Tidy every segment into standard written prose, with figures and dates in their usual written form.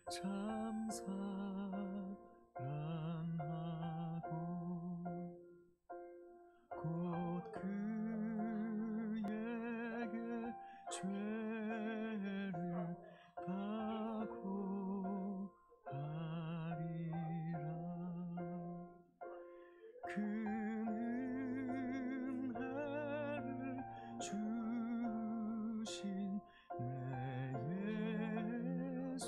참 사랑하고 곧 그에게 죄를 다고 하리라. 그 은혜를 주신 내 예수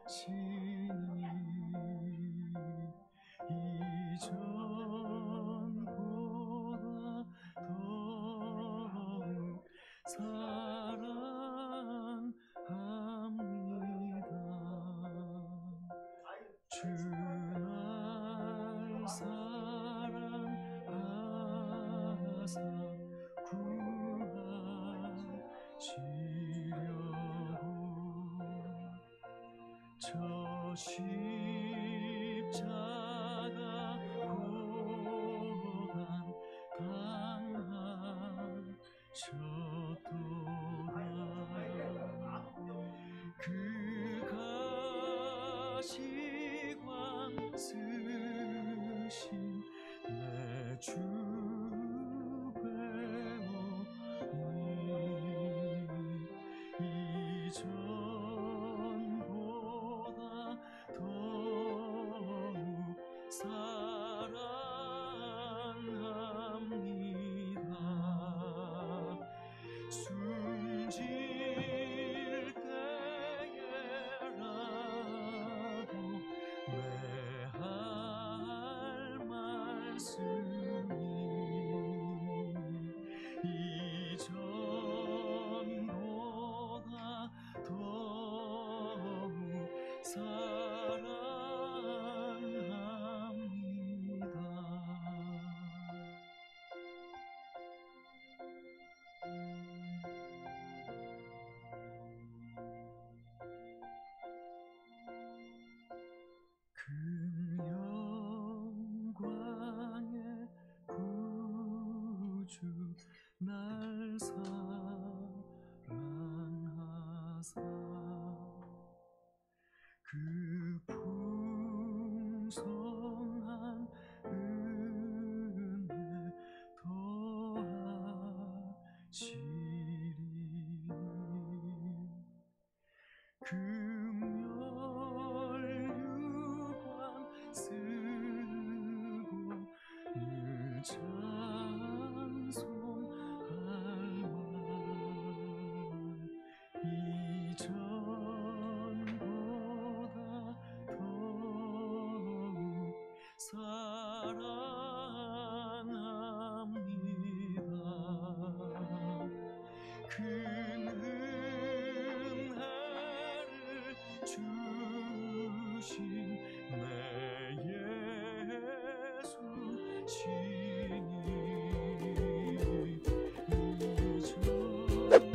신이 이전보다 더욱 사랑합니다. 주 날 사랑하사 구하시려고 저 십자가 고난 당하셨도다. 그 가시관 쓰신 내 주 배우니 이전보다 더욱 사랑합니다. 숨질 때에라도 내 할 말씀이 이전보다 더욱 사랑합니다. 큰 영광의 구주 날 사랑하사 그 풍성한 은혜 더하시리. 금멸유관 쓰고 늘 찬송할 말 이전보다 더욱 사랑합니다. 큰 은혜를 주신 내 예수 신이 이전보다 더욱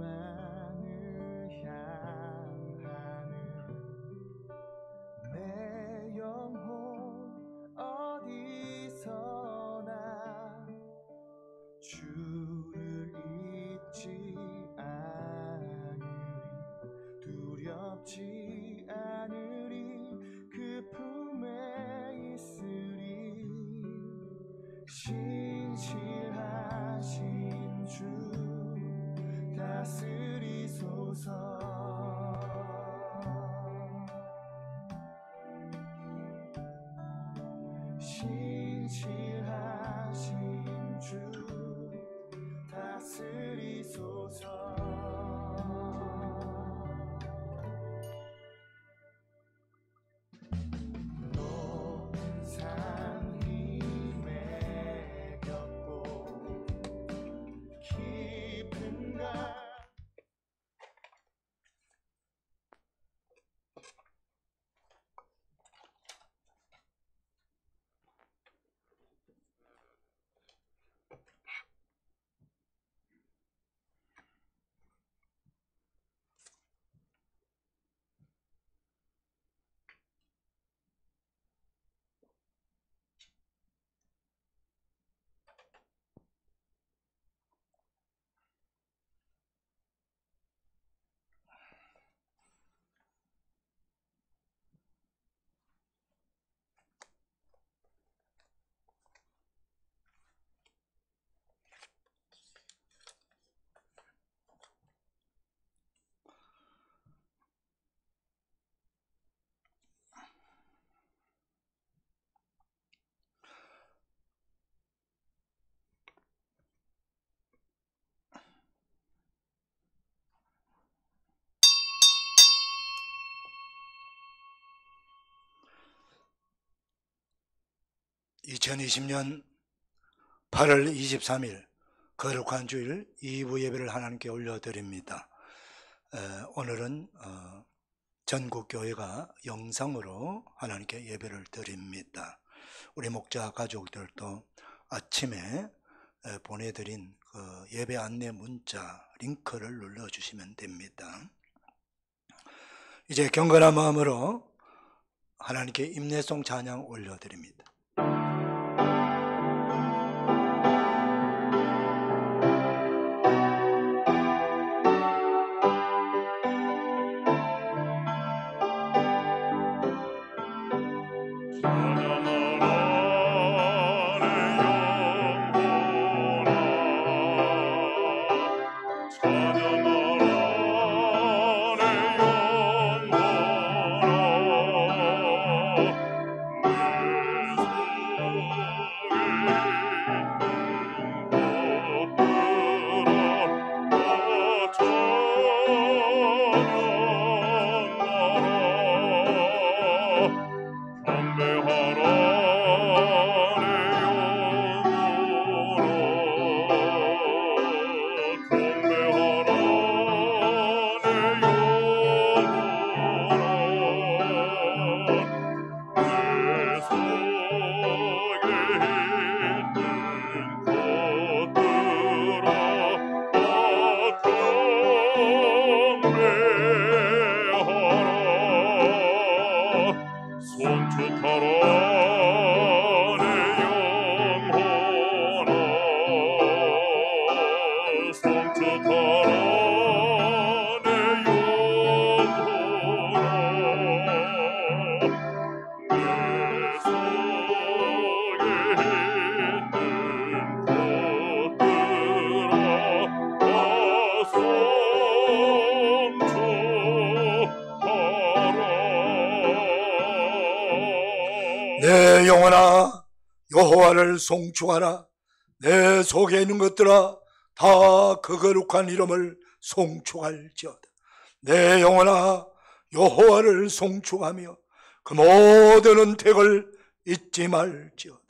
주님만을 향하는 내 영혼 어디서나 주를 잊지 않으리. 두렵지 않으리. 그 품에 있으리. 신실하신 주 다스리소서. 신실하신 2020년 8월 23일 거룩한 주일 2부 예배를 하나님께 올려드립니다. 오늘은 전국교회가 영상으로 하나님께 예배를 드립니다. 우리 목자 가족들도 아침에 보내드린 그 예배 안내 문자 링크를 눌러주시면 됩니다. 이제 경건한 마음으로 하나님께 임내송 찬양 올려드립니다. 내 영혼아 여호와를 송축하라. 내 속에 있는 것들아 다 그 거룩한 이름을 송축할지어다. 내 영혼아 여호와를 송축하며 그 모든 은택을 잊지 말지어다.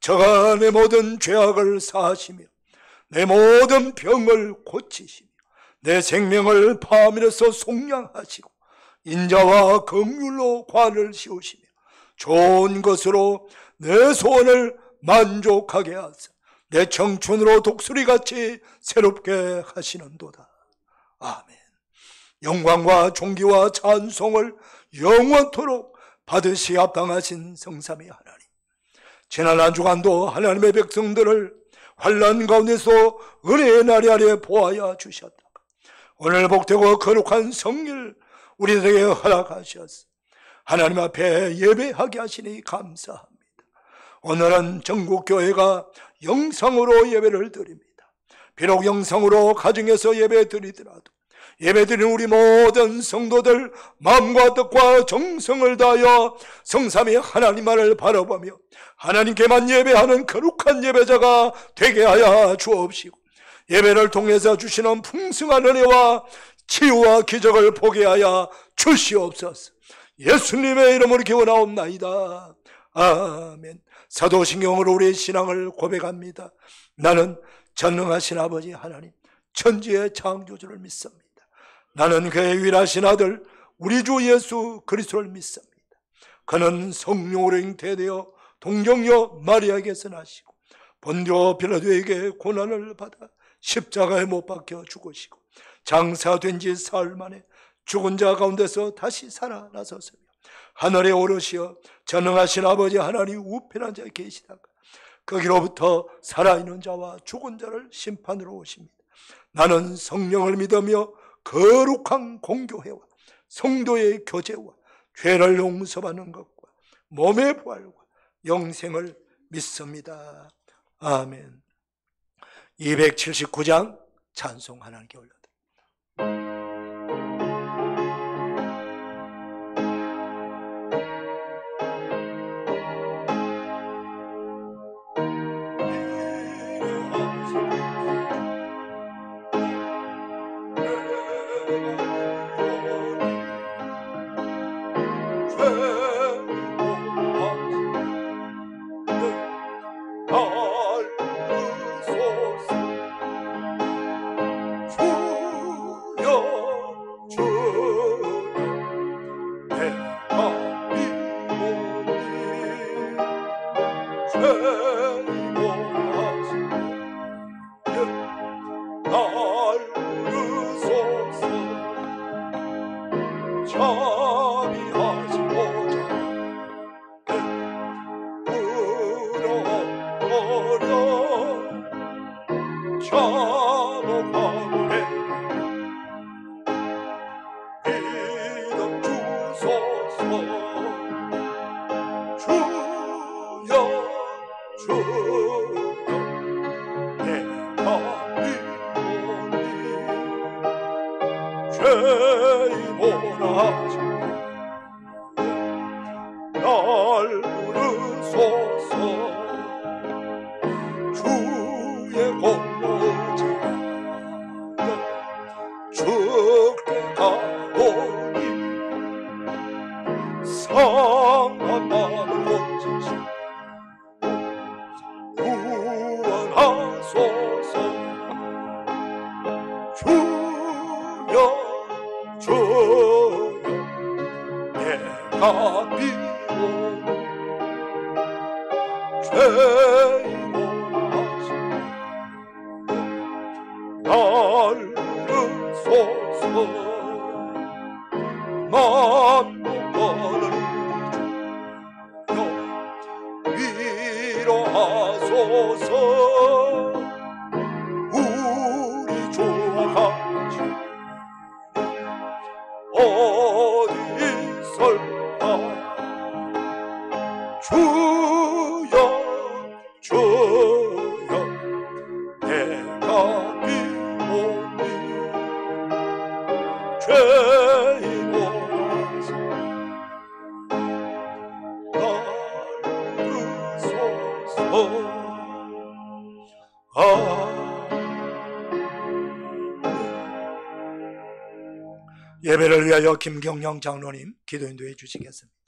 저가 내 모든 죄악을 사하시며 내 모든 병을 고치시며 내 생명을 파하면서 속량하시고 인자와 긍휼로 관을 씌우시며 좋은 것으로 내 소원을 만족하게 하사 내 청춘으로 독수리같이 새롭게 하시는도다. 아멘. 영광과 존귀와 찬송을 영원토록 받으시 합당하신 성삼위 하나님, 지난 한 주간도 하나님의 백성들을 환난 가운데서 은혜의 날이 아래 보아야 주셨다. 오늘 복되고 거룩한 성일 우리들에게 허락하셨어. 하나님 앞에 예배하게 하시니 감사합니다. 오늘은 전국교회가 영상으로 예배를 드립니다. 비록 영상으로 가정에서 예배 드리더라도 예배드리는 우리 모든 성도들 마음과 뜻과 정성을 다하여 성삼위 하나님만을 바라보며 하나님께만 예배하는 거룩한 예배자가 되게 하여 주옵시고 예배를 통해서 주시는 풍성한 은혜와 치유와 기적을 보게 하여 주시옵소서. 예수님의 이름으로 기원하옵나이다. 아멘. 사도신경으로 우리의 신앙을 고백합니다. 나는 전능하신 아버지 하나님 천지의 창조주를 믿습니다. 나는 그의 유일하신 아들 우리 주 예수 그리스도를 믿습니다. 그는 성령으로 잉태되어 동정녀 마리아에게서 나시고 본디오 빌라도에게 고난을 받아 십자가에 못 박혀 죽으시고 장사된 지 사흘 만에 죽은 자 가운데서 다시 살아나셨으며 하늘에 오르시어 전능하신 아버지 하나님 우편한 자에 계시다가 거기로부터 살아있는 자와 죽은 자를 심판으로 오십니다. 나는 성령을 믿으며 거룩한 공교회와 성도의 교제와 죄를 용서받는 것과 몸의 부활과 영생을 믿습니다. 아멘. 279장 찬송 하나님께 올려드립니다. 날 부르소서. 주여 주여 내가 이오니 죄인 원하시네 날 부르소서. 자비하시고자 부러워버려 자복하고 해 믿음 주소서. 주여 주여 내가 이오니 죄인 원하시네 날 부르소서. 주의 공로지하여 죽게 가오니 상한 마음을 고치시고 구원하소서. 주여 주여 내가 비오니 죄인 원하시네 날 부르소서. 만복하는 우리 주 위로하소서. 우리 주와 같이 어디 있을까. 주여 주여 내가 비오니 죄인 원하시네 날 부르소서. 예배를 위하여 김경영 장로님 기도 인도해 주시겠습니다.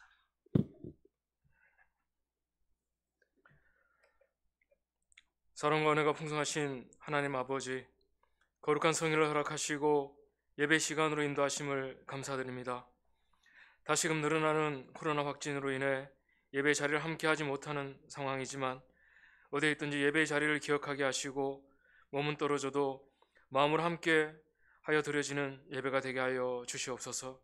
사랑과 은혜가 풍성하신 하나님 아버지, 거룩한 성일을 허락하시고 예배 시간으로 인도하심을 감사드립니다. 다시금 늘어나는 코로나 확진으로 인해 예배 자리를 함께하지 못하는 상황이지만 어디에 있든지 예배 자리를 기억하게 하시고 몸은 떨어져도 마음으로 함께 하여 드려지는 예배가 되게 하여 주시옵소서.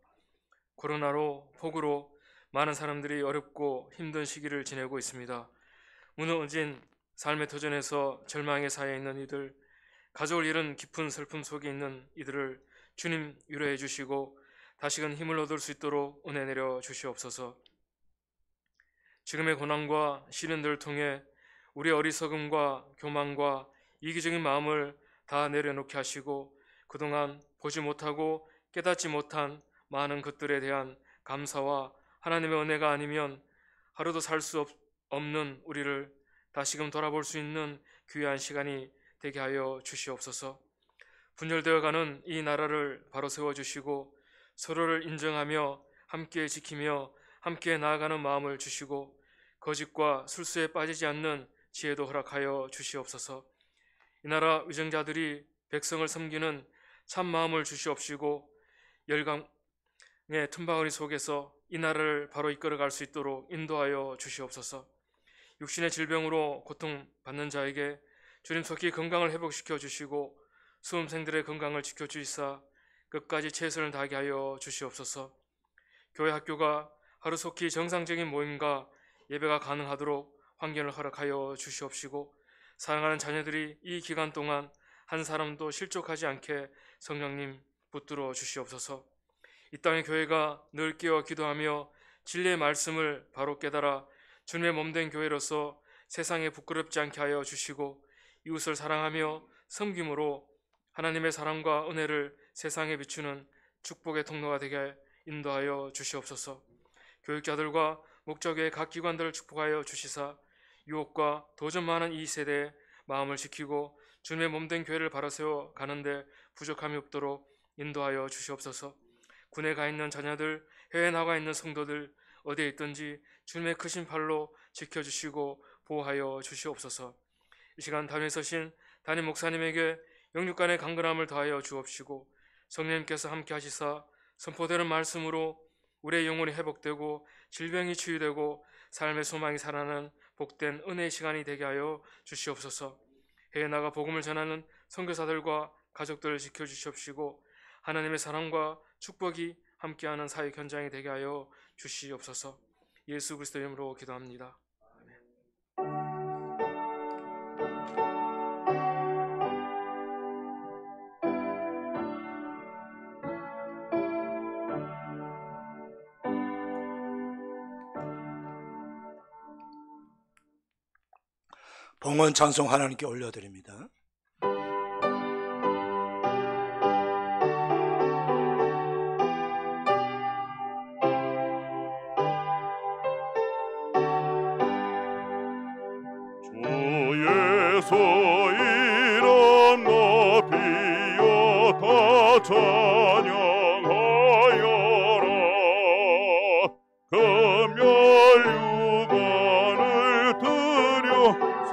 코로나로 폭우로 많은 사람들이 어렵고 힘든 시기를 지내고 있습니다. 무너진 삶의 터전에서 절망의 사이에 있는 이들, 가족을 잃은 깊은 슬픔 속에 있는 이들을 주님 위로해 주시고 다시금 힘을 얻을 수 있도록 은혜 내려 주시옵소서. 지금의 고난과 시련들을 통해 우리의 어리석음과 교만과 이기적인 마음을 다 내려놓게 하시고 그동안 보지 못하고 깨닫지 못한 많은 것들에 대한 감사와 하나님의 은혜가 아니면 하루도 살 수 없는 우리를 다시금 돌아볼 수 있는 귀한 시간이 되게 하여 주시옵소서. 분열되어가는 이 나라를 바로 세워주시고 서로를 인정하며 함께 지키며 함께 나아가는 마음을 주시고 거짓과 술수에 빠지지 않는 지혜도 허락하여 주시옵소서. 이 나라 위정자들이 백성을 섬기는 참 마음을 주시옵시고 열강의 틈바구니 속에서 이 나라를 바로 이끌어갈 수 있도록 인도하여 주시옵소서. 육신의 질병으로 고통받는 자에게 주님 속히 건강을 회복시켜 주시고 수험생들의 건강을 지켜주시사 끝까지 최선을 다하게 하여 주시옵소서. 교회 학교가 하루속히 정상적인 모임과 예배가 가능하도록 환경을 허락하여 주시옵시고 사랑하는 자녀들이 이 기간 동안 한 사람도 실족하지 않게 성령님 붙들어 주시옵소서. 이 땅의 교회가 늘 깨어 기도하며 진리의 말씀을 바로 깨달아 주님의 몸된 교회로서 세상에 부끄럽지 않게 하여 주시고 이웃을 사랑하며 섬김으로 하나님의 사랑과 은혜를 세상에 비추는 축복의 통로가 되게 인도하여 주시옵소서. 교육자들과 목적의 각 기관들을 축복하여 주시사 유혹과 도전 많은 이 세대의 마음을 지키고 주님의 몸된 교회를 바로 세워 가는데 부족함이 없도록 인도하여 주시옵소서. 군에 가 있는 자녀들, 해외에 나가 있는 성도들 어디에 있든지 주님의 크신 팔로 지켜주시고 보호하여 주시옵소서. 이 시간 담에 서신 담임 목사님에게 영육간의 강건함을 더하여 주옵시고 성령님께서 함께 하시사 선포되는 말씀으로 우리의 영혼이 회복되고 질병이 치유되고 삶의 소망이 살아나는 복된 은혜의 시간이 되게 하여 주시옵소서. 해외 나가 복음을 전하는 선교사들과 가족들을 지켜주시옵시고 하나님의 사랑과 축복이 함께하는 사역 현장이 되게 하여 주시옵소서. 예수 그리스도 이름으로 기도합니다. 봉헌 찬송 하나님께 올려드립니다. 주예수 이름 높이어 다 찬양하여라. 금열 유관을 들여서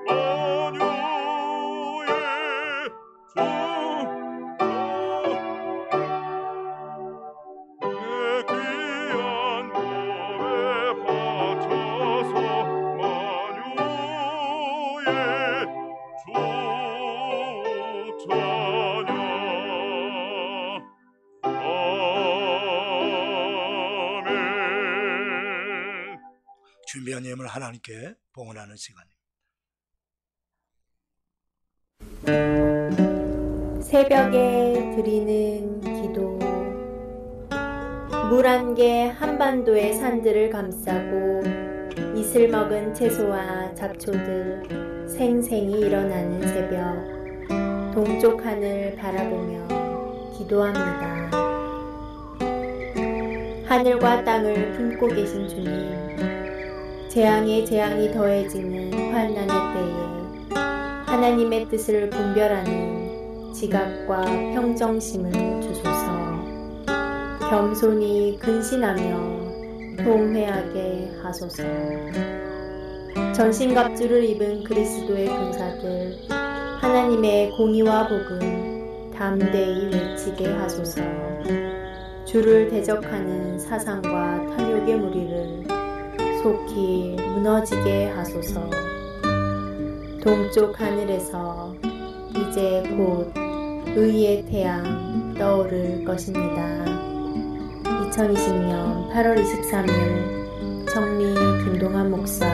만유의 내 귀한 몸에 바쳐서 만유의 주 찬양. 아멘. 준비한 예물 하나님께 봉헌하는 시간입니다. 새벽에 드리는 기도. 물 한 개 한반도의 산들을 감싸고 이슬 먹은 채소와 잡초들 생생히 일어나는 새벽, 동쪽 하늘 바라보며 기도합니다. 하늘과 땅을 품고 계신 주님, 재앙에 재앙이 더해지는 환난의 때에 하나님의 뜻을 분별하는 지각과 평정심을 주소서. 겸손히 근신하며 통회하게 하소서. 전신갑주를 입은 그리스도의 군사들, 하나님의 공의와 복음 담대히 외치게 하소서. 주를 대적하는 사상과 탐욕의 무리를 속히 무너지게 하소서. 동쪽 하늘에서 이제 곧 의의 태양 떠오를 것입니다. 2020년 8월 23일 청리 김동환 목사.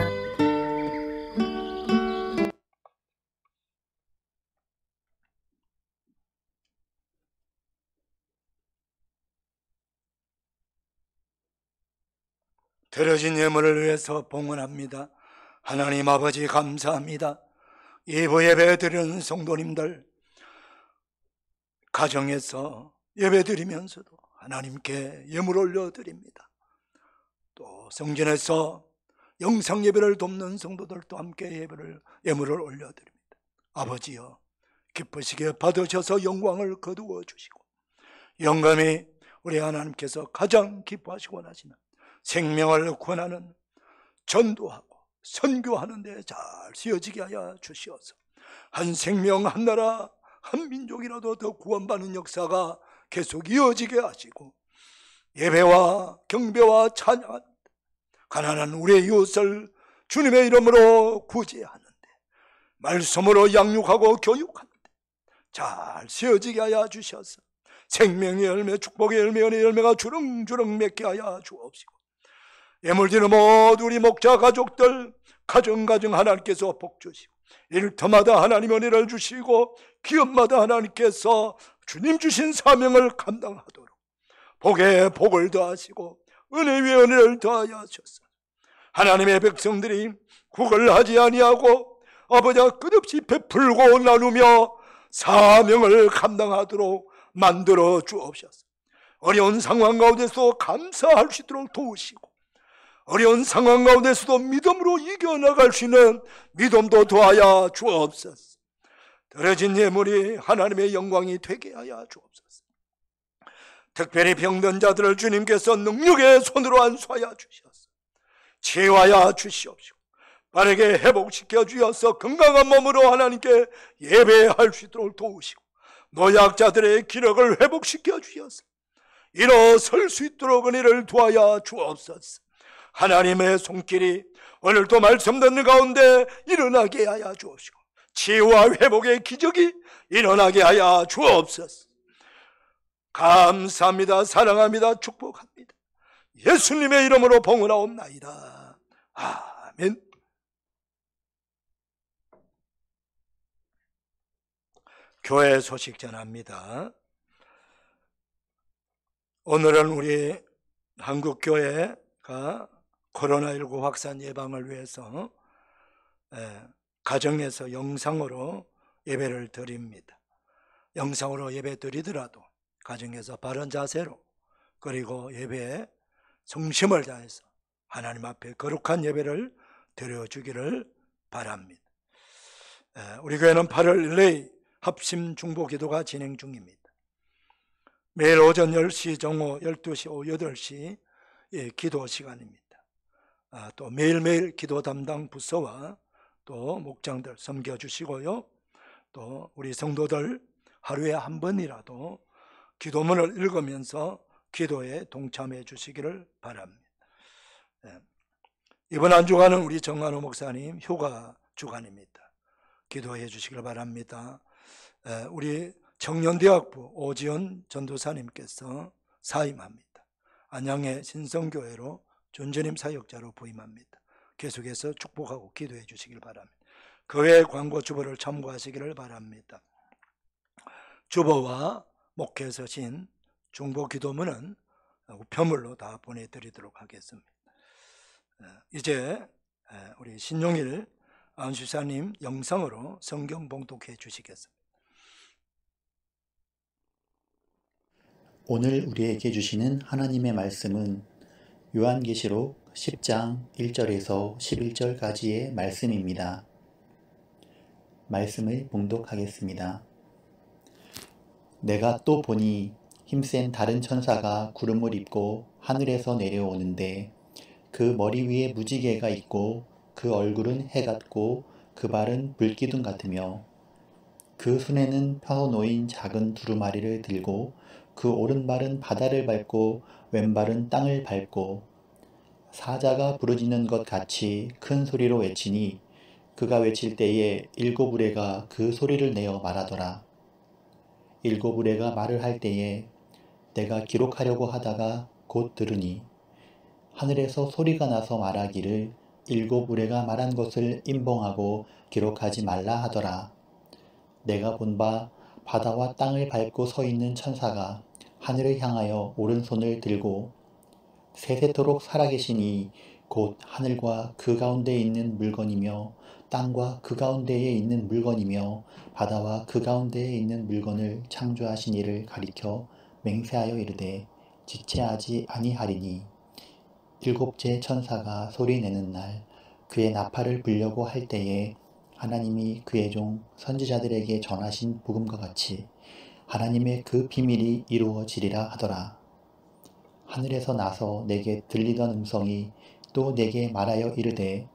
드려진 예물을 위해서 봉헌합니다. 하나님 아버지 감사합니다. 예보 예배 드리는 성도님들, 가정에서 예배 드리면서도 하나님께 예물 올려드립니다. 또 성전에서 영상 예배를 돕는 성도들도 함께 예물을 올려드립니다. 아버지여, 기쁘시게 받으셔서 영광을 거두어 주시고 영감이 우리 하나님께서 가장 기뻐하시고 하시는 생명을 구원하는 전도하고 선교하는 데 잘 쓰여지게 하여 주시어서 한 생명, 한 나라, 한 민족이라도 더 구원받는 역사가 계속 이어지게 하시고 예배와 경배와 찬양하는데 가난한 우리의 이웃을 주님의 이름으로 구제하는데 말씀으로 양육하고 교육하는데 잘 쓰여지게 하여 주셔서 생명의 열매, 축복의 열매, 은혜의 열매가 주렁주렁 맺게 하여 주옵시고 예물드리는 모두 우리 목자 가족들 가정 하나님께서 복 주시고 일터마다 하나님 은혜를 주시고 기업마다 하나님께서 주님 주신 사명을 감당하도록 복에 복을 더하시고 은혜 위에 은혜를 더하여 하셔서 하나님의 백성들이 구걸하지 아니하고 아버지가 끝없이 베풀고 나누며 사명을 감당하도록 만들어 주옵소서. 어려운 상황 가운데서 감사할 수 있도록 도우시고 어려운 상황 가운데서도 믿음으로 이겨나갈 수 있는 믿음도 더하여 주옵소서. 드려진 예물이 하나님의 영광이 되게 하여 주옵소서. 특별히 병든 자들을 주님께서 능력의 손으로 안수하여 주셔서 치유하여 주시옵시고 빠르게 회복시켜 주셔서 건강한 몸으로 하나님께 예배할 수 있도록 도우시고 노약자들의 기력을 회복시켜 주셔서 일어설 수 있도록 은혜를 도하여 주옵소서. 하나님의 손길이 오늘도 말씀 듣는 가운데 일어나게 하여 주옵시고 치유와 회복의 기적이 일어나게 하여 주옵소서. 감사합니다. 사랑합니다. 축복합니다. 예수님의 이름으로 봉헌하옵나이다. 아멘. 교회 소식 전합니다. 오늘은 우리 한국교회가 코로나19 확산 예방을 위해서 가정에서 영상으로 예배를 드립니다. 영상으로 예배 드리더라도 가정에서 바른 자세로 그리고 예배에 성심을 다해서 하나님 앞에 거룩한 예배를 드려주기를 바랍니다. 우리 교회는 8월 릴레이 합심 중보 기도가 진행 중입니다. 매일 오전 10시, 정오 12시, 오후 8시 기도 시간입니다. 또 매일매일 기도 담당 부서와 또 목장들 섬겨주시고요. 또 우리 성도들 하루에 한 번이라도 기도문을 읽으면서 기도에 동참해 주시기를 바랍니다. 이번 한 주간은 우리 정한호 목사님 휴가 주간입니다. 기도해 주시기를 바랍니다. 우리 청년대학부 오지연 전도사님께서 사임합니다. 안양의 신성교회로 전전임 사역자로 부임합니다. 계속해서 축복하고 기도해 주시길 바랍니다. 그 외 광고 주보를 참고하시기를 바랍니다. 주보와 목회 서신, 중보 기도문은 우편물로 다 보내드리도록 하겠습니다. 이제 우리 신용일 안수사님 영상으로 성경 봉독해 주시겠습니다. 오늘 우리에게 주시는 하나님의 말씀은 요한계시록 10장 1절에서 11절까지의 말씀입니다. 말씀을 봉독하겠습니다. 내가 또 보니 힘센 다른 천사가 구름을 입고 하늘에서 내려오는데 그 머리 위에 무지개가 있고 그 얼굴은 해 같고 그 발은 불기둥 같으며 그 손에는 펴놓인 작은 두루마리를 들고 그 오른발은 바다를 밟고 왼발은 땅을 밟고 사자가 부르짖는 것 같이 큰 소리로 외치니 그가 외칠 때에 일곱 우레가 그 소리를 내어 말하더라. 일곱 우레가 말을 할 때에 내가 기록하려고 하다가 곧 들으니 하늘에서 소리가 나서 말하기를 일곱 우레가 말한 것을 임봉하고 기록하지 말라 하더라. 내가 본 바 바다와 땅을 밟고 서 있는 천사가 하늘을 향하여 오른손을 들고 세세토록 살아계시니 곧 하늘과 그 가운데에 있는 물건이며 땅과 그 가운데에 있는 물건이며 바다와 그 가운데에 있는 물건을 창조하신 이를 가리켜 맹세하여 이르되 지체하지 아니하리니 일곱째 천사가 소리내는 날 그의 나팔을 불려고 할 때에 하나님이 그의 종 선지자들에게 전하신 복음과 같이 하나님의 그 비밀이 이루어지리라 하더라. 하늘에서 나서 내게 들리던 음성이 또 내게 말하여 이르되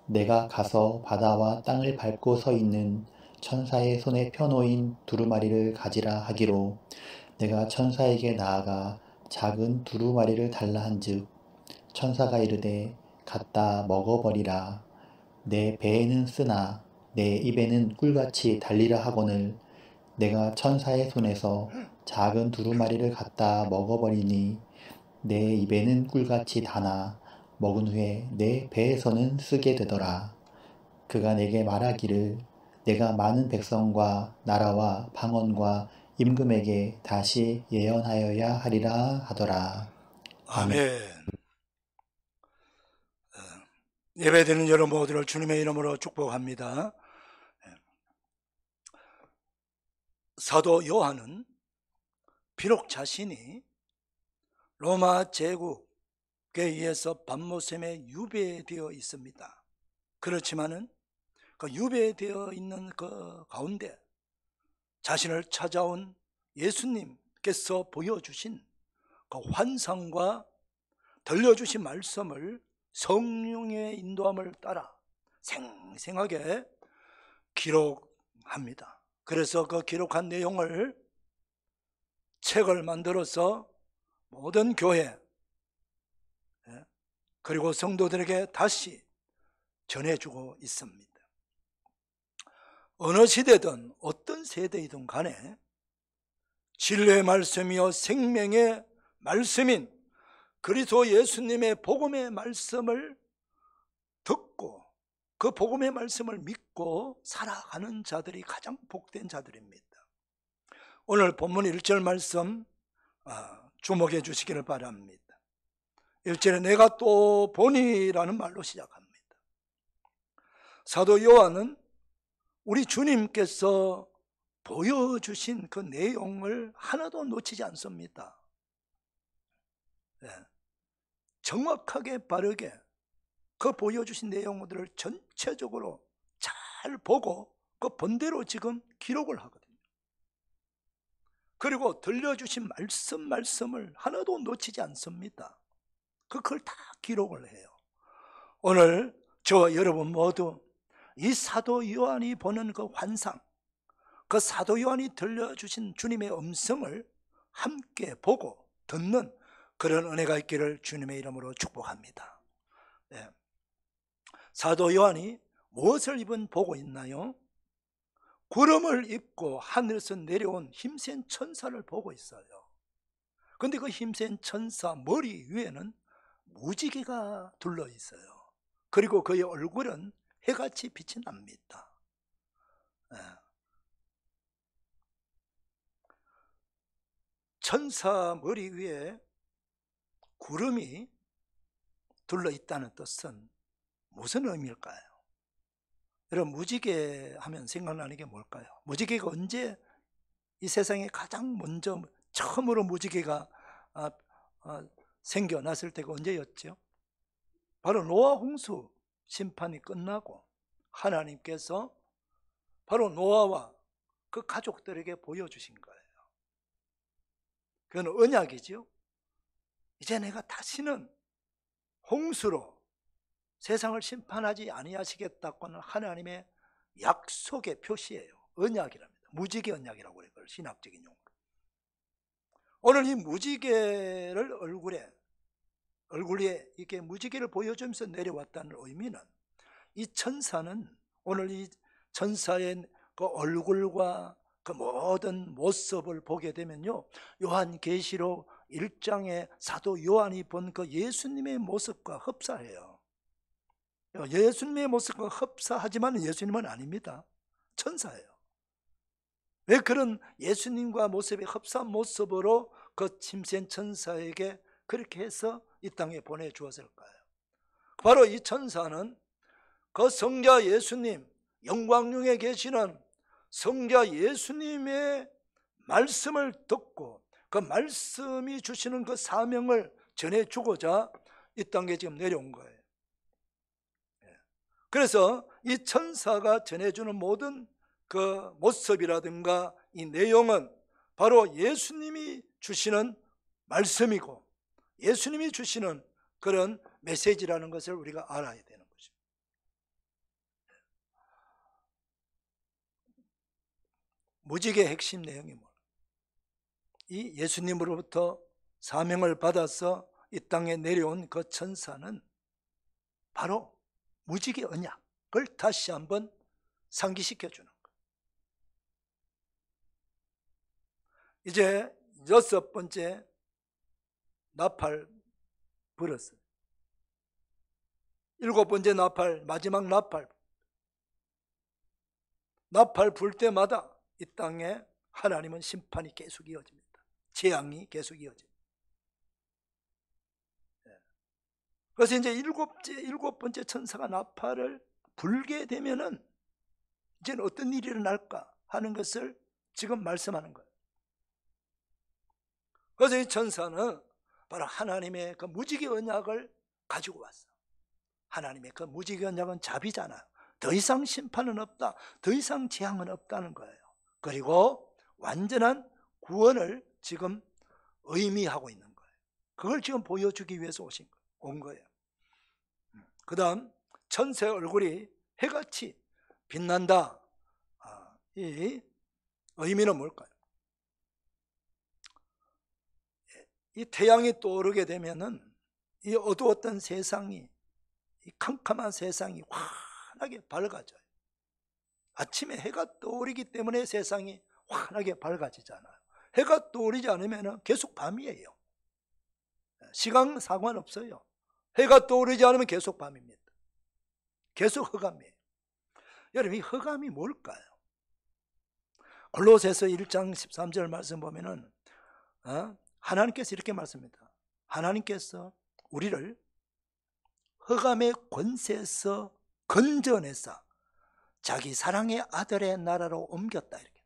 내가 가서 바다와 땅을 밟고 서 있는 천사의 손에 펴놓인 두루마리를 가지라 하기로 내가 천사에게 나아가 작은 두루마리를 달라 한즉 천사가 이르되 갖다 먹어버리라. 내 배에는 쓰나 내 입에는 꿀같이 달리라 하거늘 내가 천사의 손에서 작은 두루마리를 갖다 먹어버리니 내 입에는 꿀같이 다나 먹은 후에 내 배에서는 쓰게 되더라. 그가 내게 말하기를 내가 많은 백성과 나라와 방언과 임금에게 다시 예언하여야 하리라 하더라. 아멘. 예배드리는 여러분 모두를 주님의 이름으로 축복합니다. 사도 요한은 비록 자신이 로마 제국에 의해서 반모셈에 유배되어 있습니다. 그렇지만은 그 유배되어 있는 그 가운데 자신을 찾아온 예수님께서 보여주신 그 환상과 들려주신 말씀을 성령의 인도함을 따라 생생하게 기록합니다. 그래서 그 기록한 내용을 책을 만들어서 모든 교회 그리고 성도들에게 다시 전해주고 있습니다. 어느 시대든 어떤 세대이든 간에 진리의 말씀이요 생명의 말씀인 그리스도 예수님의 복음의 말씀을 듣고 그 복음의 말씀을 믿고 살아가는 자들이 가장 복된 자들입니다. 오늘 본문 1절 말씀 주목해 주시기를 바랍니다. 1절에 내가 또 보니라는 말로 시작합니다. 사도 요한은 우리 주님께서 보여주신 그 내용을 하나도 놓치지 않습니다. 정확하게 바르게 그 보여주신 내용들을 전체적으로 잘 보고 그 본대로 지금 기록을 하거든요. 그리고 들려주신 말씀을 하나도 놓치지 않습니다. 그걸 다 기록을 해요. 오늘 저와 여러분 모두 이 사도 요한이 보는 그 환상, 그 사도 요한이 들려주신 주님의 음성을 함께 보고 듣는 그런 은혜가 있기를 주님의 이름으로 축복합니다. 사도 요한이 무엇을 보고 있나요? 구름을 입고 하늘에서 내려온 힘센 천사를 보고 있어요. 그런데 그 힘센 천사 머리 위에는 무지개가 둘러 있어요. 그리고 그의 얼굴은 해같이 빛이 납니다. 천사 머리 위에 구름이 둘러 있다는 뜻은 무슨 의미일까요? 여러분, 무지개 하면 생각나는 게 뭘까요? 무지개가 언제 이 세상에 가장 먼저 처음으로 무지개가 생겨났을 때가 언제였죠? 바로 노아 홍수 심판이 끝나고 하나님께서 바로 노아와 그 가족들에게 보여주신 거예요. 그건 언약이죠. 이제 내가 다시는 홍수로 세상을 심판하지 아니하시겠다고 하는 하나님의 약속의 표시예요. 언약이랍니다. 무지개 언약이라고 그래요. 신학적인 용어로. 오늘 이 무지개를 얼굴에 이렇게 무지개를 보여주면서 내려왔다는 의미는 이 천사는 오늘 이 천사의 그 얼굴과 그 모든 모습을 보게 되면요, 요한계시록 1장에 사도 요한이 본 그 예수님의 모습과 흡사해요. 예수님의 모습과 흡사하지만 예수님은 아닙니다. 천사예요. 왜 그런 예수님과 모습이 흡사한 모습으로 그 힘센 천사에게 그렇게 해서 이 땅에 보내주었을까요? 바로 이 천사는 그 성자 예수님, 영광중에 계시는 성자 예수님의 말씀을 듣고 그 말씀이 주시는 그 사명을 전해주고자 이 땅에 지금 내려온 거예요. 그래서 이 천사가 전해주는 모든 그 모습이라든가 이 내용은 바로 예수님이 주시는 말씀이고 예수님이 주시는 그런 메시지라는 것을 우리가 알아야 되는 거죠. 무지개의 핵심 내용이 뭐예요? 이 예수님으로부터 사명을 받아서 이 땅에 내려온 그 천사는 바로 무지개 언약을 다시 한번 상기시켜주는 거예요. 이제 6번째 나팔 불었어요. 7번째 나팔, 마지막 나팔 불 때마다 이 땅에 하나님은 심판이 계속 이어집니다. 재앙이 계속 이어집니다. 그래서 이제 일곱 번째 천사가 나팔을 불게 되면은 이제는 어떤 일이 일어날까 하는 것을 지금 말씀하는 거예요. 그래서 이 천사는 바로 하나님의 그 무지개 언약을 가지고 왔어. 하나님의 그 무지개 언약은 자비잖아요. 더 이상 심판은 없다. 더 이상 재앙은 없다는 거예요. 그리고 완전한 구원을 지금 의미하고 있는 거예요. 그걸 지금 보여주기 위해서 온 거예요. 그 다음 천사의 얼굴이 해같이 빛난다. 이 의미는 뭘까요? 이 태양이 떠오르게 되면은 이 어두웠던 세상이, 이 캄캄한 세상이 환하게 밝아져요. 아침에 해가 떠오르기 때문에 세상이 환하게 밝아지잖아요. 해가 떠오르지 않으면 계속 밤이에요. 시간 상관없어요. 해가 떠오르지 않으면 계속 밤입니다. 계속 흑암이에요. 여러분, 이 흑암이 뭘까요? 골로새서 1장 13절 말씀 보면은 하나님께서 이렇게 말씀합니다. 하나님께서 우리를 흑암의 권세에서 건져내사 자기 사랑의 아들의 나라로 옮겼다. 이렇게.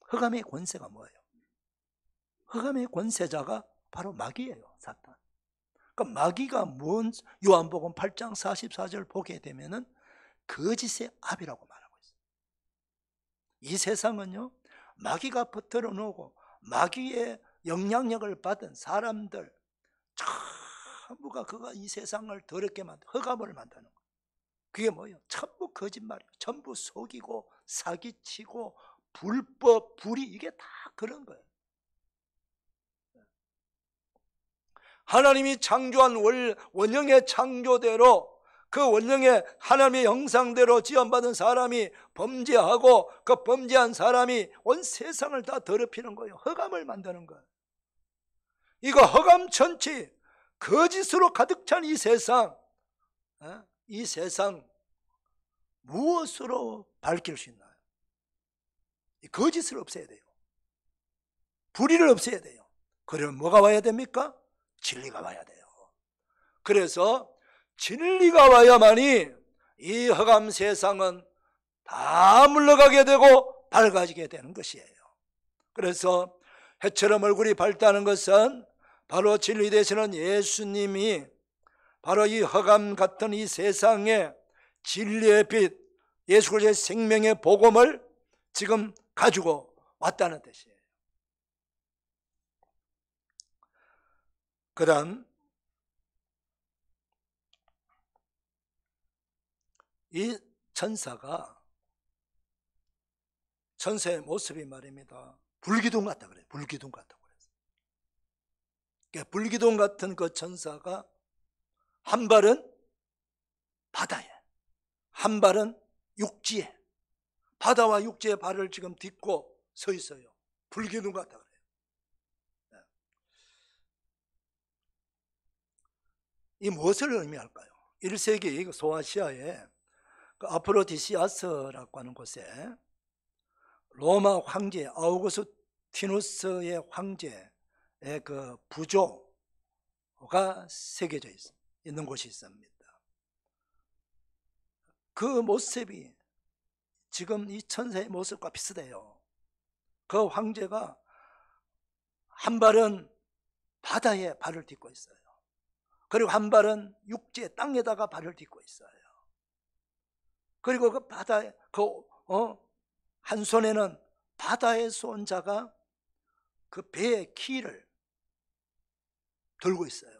흑암의 권세가 뭐예요? 흑암의 권세자가 바로 마귀예요. 사탄. 그러니까 마귀가 뭔, 요한복음 8장 44절 보게 되면은 거짓의 압이라고 말하고 있어요. 이 세상은요, 마귀가 퍼뜨려 놓고 마귀의 영향력을 받은 사람들 전부가 그가 이 세상을 더럽게 만든 흑암을 만드는 거예요. 그게 뭐예요? 전부 거짓말이에요. 전부 속이고 사기치고 불법, 불의, 이게 다 그런 거예요. 하나님이 창조한 원형의 창조대로, 그 원형의 하나님의 형상대로 지원받은 사람이 범죄하고 그 범죄한 사람이 온 세상을 다 더럽히는 거예요. 흑암을 만드는 거예요. 이거 흑암 천치, 거짓으로 가득 찬 이 세상 무엇으로 밝힐 수 있나요? 이 거짓을 없애야 돼요. 불의를 없애야 돼요. 그러면 뭐가 와야 됩니까? 진리가 와야 돼요. 그래서 진리가 와야만이 이 흑암 세상은 다 물러가게 되고 밝아지게 되는 것이에요. 그래서 해처럼 얼굴이 밝다는 것은 바로 진리 되시는 예수님이 바로 이 흑암 같은 이 세상에 진리의 빛, 예수 그리스도의 생명의 복음을 지금 가지고 왔다는 뜻이에요. 그 다음 이 천사가, 천사의 모습이 말입니다, 불기둥 같다 그래요. 불기둥 같다고 그랬어요. 그러니까 불기둥 같은 그 천사가 한 발은 바다에, 한 발은 육지에, 바다와 육지의 발을 지금 딛고 서 있어요. 불기둥 같다 그래요. 이 무엇을 의미할까요? 1세기 소아시아에 그 아프로디시아스라고 하는 곳에 로마 황제 아우구스티누스의 황제의 그 부조가 새겨져 있는 곳이 있습니다. 그 모습이 지금 이 천사의 모습과 비슷해요. 그 황제가 한 발은 바다에 발을 딛고 있어요. 그리고 한 발은 육지에, 땅에다가 발을 딛고 있어요. 그리고 그 바다에, 한 손에는 바다에서 온 자가 그 배의 키를 들고 있어요.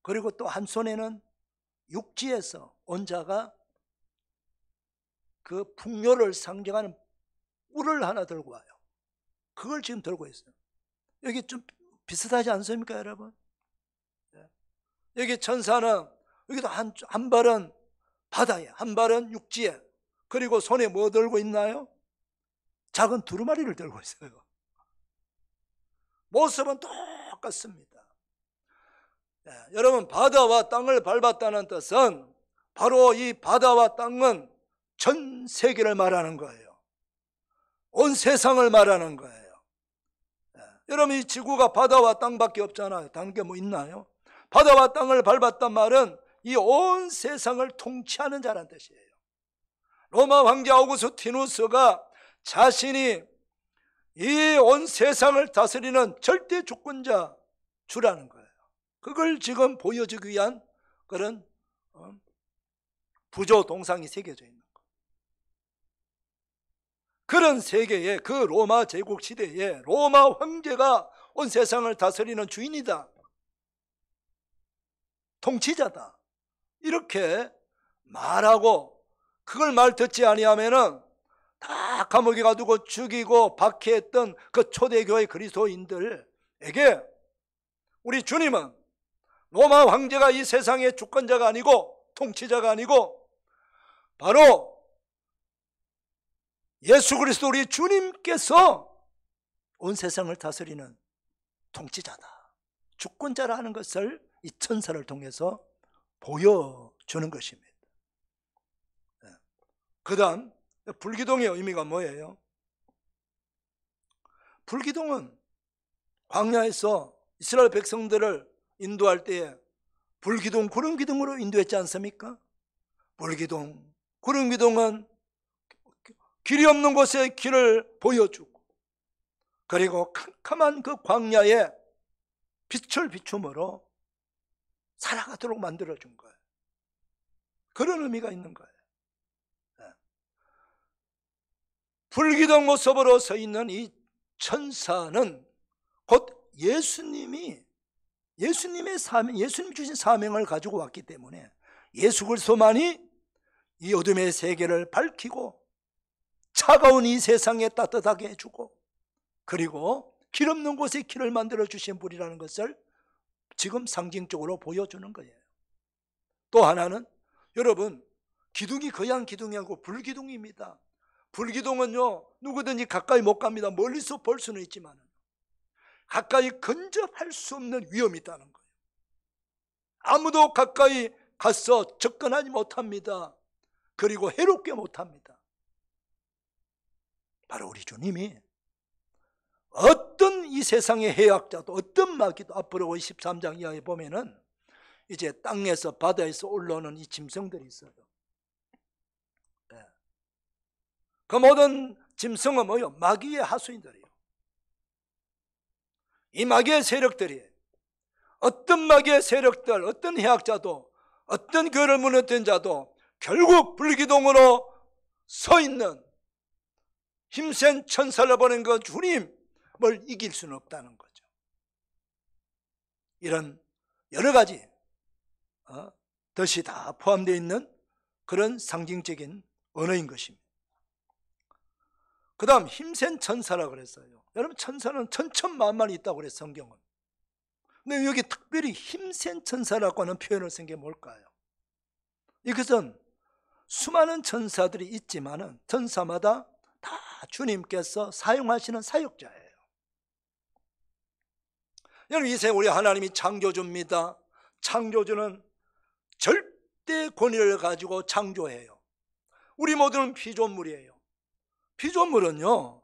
그리고 또 한 손에는 육지에서 온 자가 그 풍요를 상징하는 뿔을 하나 들고 와요. 그걸 지금 들고 있어요. 여기 좀 비슷하지 않습니까, 여러분? 여기 천사는, 여기도 한 발은 바다에, 한 발은 육지에, 그리고 손에 뭐 들고 있나요? 작은 두루마리를 들고 있어요. 모습은 똑같습니다. 여러분, 바다와 땅을 밟았다는 뜻은 바로 이 바다와 땅은 전 세계를 말하는 거예요. 온 세상을 말하는 거예요. 여러분, 이 지구가 바다와 땅밖에 없잖아요. 다른 게 뭐 있나요? 바다와 땅을 밟았단 말은 이 온 세상을 통치하는 자란 뜻이에요. 로마 황제 아우구스티누스가 자신이 이 온 세상을 다스리는 절대 주권자 주라는 거예요. 그걸 지금 보여주기 위한 그런 부조 동상이 새겨져 있는 거예요. 그런 세계에, 그 로마 제국 시대에 로마 황제가 온 세상을 다스리는 주인이다, 통치자다, 이렇게 말하고 그걸 말 듣지 아니하면은 다 감옥에 가두고 죽이고 박해했던 그 초대교회 그리스도인들에게 우리 주님은 로마 황제가 이 세상의 주권자가 아니고 통치자가 아니고 바로 예수 그리스도 우리 주님께서 온 세상을 다스리는 통치자다, 주권자라는 것을 이 천사를 통해서 보여주는 것입니다. 그 다음 불기둥의 의미가 뭐예요? 불기둥은 광야에서 이스라엘 백성들을 인도할 때에 불기둥, 구름기둥으로 인도했지 않습니까? 불기둥, 구름기둥은 길이 없는 곳에 길을 보여주고, 그리고 캄캄한 그 광야에 빛을 비춤으로 살아가도록 만들어준 거예요. 그런 의미가 있는 거예요. 불기둥 모습으로 서 있는 이 천사는 곧 예수님의 사명, 예수님 주신 사명을 가지고 왔기 때문에 예수 그리스도만이 이 어둠의 세계를 밝히고 차가운 이 세상에 따뜻하게 해주고, 그리고 길 없는 곳에 길을 만들어 주신 분이라는 것을 지금 상징적으로 보여주는 거예요. 또 하나는 여러분, 기둥이 거양 기둥이 아니고 불기둥입니다. 불기둥은요, 누구든지 가까이 못 갑니다. 멀리서 볼 수는 있지만 가까이 근접할 수 없는 위험이 있다는 거예요. 아무도 가까이 가서 접근하지 못합니다. 그리고 해롭게 못합니다. 바로 우리 주님이 어떤 이 세상의 해악자도, 어떤 마귀도, 앞으로 23장 이하에 보면은 이제 땅에서 바다에서 올라오는 이 짐승들이 있어요. 그 모든 짐승은 뭐요? 마귀의 하수인들이에요. 이 마귀의 세력들이, 어떤 마귀의 세력들, 어떤 해악자도, 어떤 교회를 무너뜨린 자도 결국 불기둥으로 서 있는 힘센 천사를 보낸 그 주님을 이길 수는 없다는 거죠. 이런 여러 가지 뜻이 다 포함되어 있는 그런 상징적인 언어인 것입니다. 그 다음 힘센 천사라고 그랬어요. 여러분, 천사는 천천만만이 있다고 그랬어요, 성경은. 근데 여기 특별히 힘센 천사라고 하는 표현을 쓴 게 뭘까요? 이것은 수많은 천사들이 있지만은 천사마다 다 주님께서 사용하시는 사역자예요. 여러분, 이 세상 우리 하나님이 창조주입니다. 창조주는 절대 권위를 가지고 창조해요. 우리 모두는 피조물이에요. 피조물은요,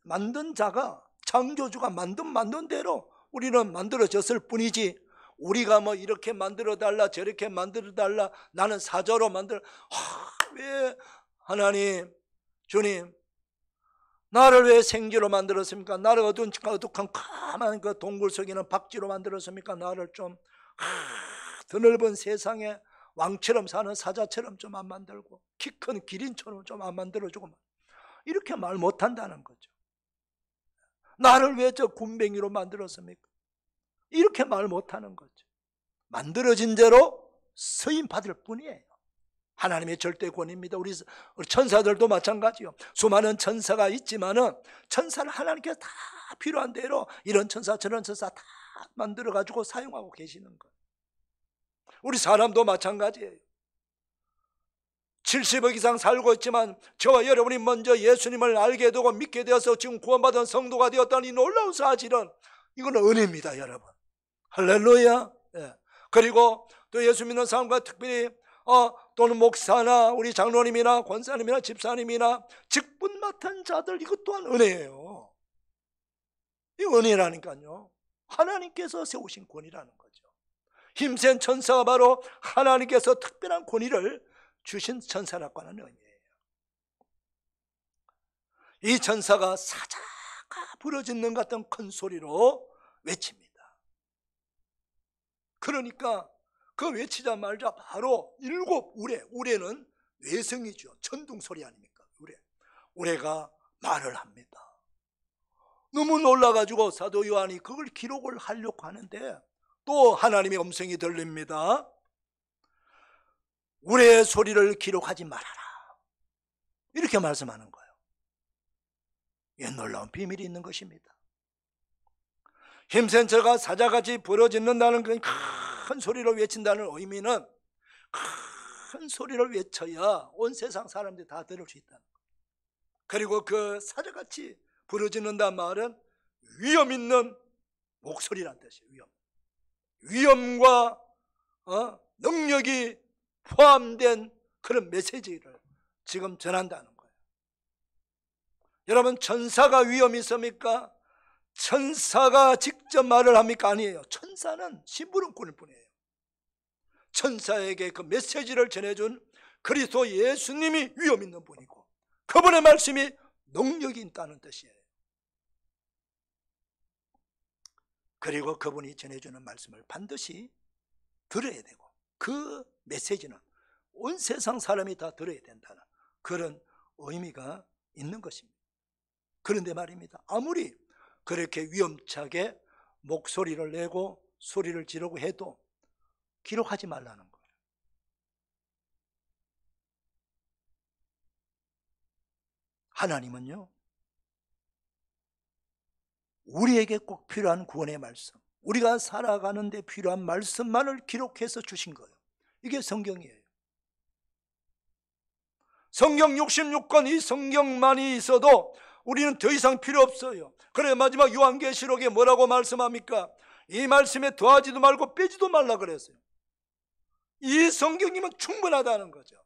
만든 자가, 창조주가 만든 대로 우리는 만들어졌을 뿐이지, 우리가 뭐 이렇게 만들어달라 저렇게 만들어달라, 나는 사자로 왜 하나님, 주님, 나를 왜 생쥐로 만들었습니까? 나를 어둑한 까만 그 동굴 속에는 박쥐로 만들었습니까? 나를 좀 드넓은 세상에 왕처럼 사는 사자처럼 좀 안 만들고, 키 큰 기린처럼 좀 안 만들어주고, 이렇게 말 못한다는 거죠. 나를 왜 저 굼벵이로 만들었습니까? 이렇게 말 못하는 거죠. 만들어진 대로 쓰임받을 뿐이에요. 하나님의 절대 권위입니다. 우리 천사들도 마찬가지요. 수많은 천사가 있지만은 천사를 하나님께서 다 필요한 대로 이런 천사 저런 천사 다 만들어 가지고 사용하고 계시는 거예요. 우리 사람도 마찬가지예요. 70억 이상 살고 있지만 저와 여러분이 먼저 예수님을 알게 되고 믿게 되어서 지금 구원받은 성도가 되었다는 이 놀라운 사실은, 이거는 은혜입니다, 여러분. 할렐루야. 예. 그리고 또 예수 믿는 사람과 특별히 또는 목사나 우리 장로님이나 권사님이나 집사님이나 직분 맡은 자들, 이것 또한 은혜예요. 이 은혜라니까요. 하나님께서 세우신 권위라는 거죠. 힘센 천사가 바로 하나님께서 특별한 권위를 주신 천사라고 하는 의미예요. 이 천사가 사자가 부러지는 것 같은 큰 소리로 외칩니다. 그러니까 그 외치자마자 바로 7 우레, 우레는 외성이죠. 천둥소리 아닙니까? 우레가 말을 합니다. 너무 놀라가지고 사도 요한이 그걸 기록을 하려고 하는데 또 하나님의 음성이 들립니다. 우리의 소리를 기록하지 말아라. 이렇게 말씀하는 거예요. 이게 놀라운 비밀이 있는 것입니다. 힘센 자가 사자같이 부러진다는 큰 소리로 외친다는 의미는 큰 소리를 외쳐야 온 세상 사람들이 다 들을 수 있다는 거예요. 그리고 그 사자같이 부러지는다는 말은 위험 있는 목소리란 뜻이에요. 위험과 능력이 포함된 그런 메시지를 지금 전한다는 거예요. 여러분, 천사가 위험이 있습니까? 천사가 직접 말을 합니까? 아니에요. 천사는 심부름꾼일 뿐이에요. 천사에게 그 메시지를 전해준 그리스도 예수님이 위험 있는 분이고 그분의 말씀이 능력이 있다는 뜻이에요. 그리고 그분이 전해주는 말씀을 반드시 들어야 되고 그 메시지는 온 세상 사람이 다 들어야 된다는 그런 의미가 있는 것입니다. 그런데 말입니다, 아무리 그렇게 위험차게 목소리를 내고 소리를 지르고 해도 기록하지 말라는 거예요. 하나님은요, 우리에게 꼭 필요한 구원의 말씀, 우리가 살아가는 데 필요한 말씀만을 기록해서 주신 거예요. 이게 성경이에요. 성경 66권, 이 성경만이 있어도 우리는 더 이상 필요 없어요. 그래 마지막 요한계시록에 뭐라고 말씀합니까? 이 말씀에 더하지도 말고 빼지도 말라 그랬어요. 이 성경이면 충분하다는 거죠.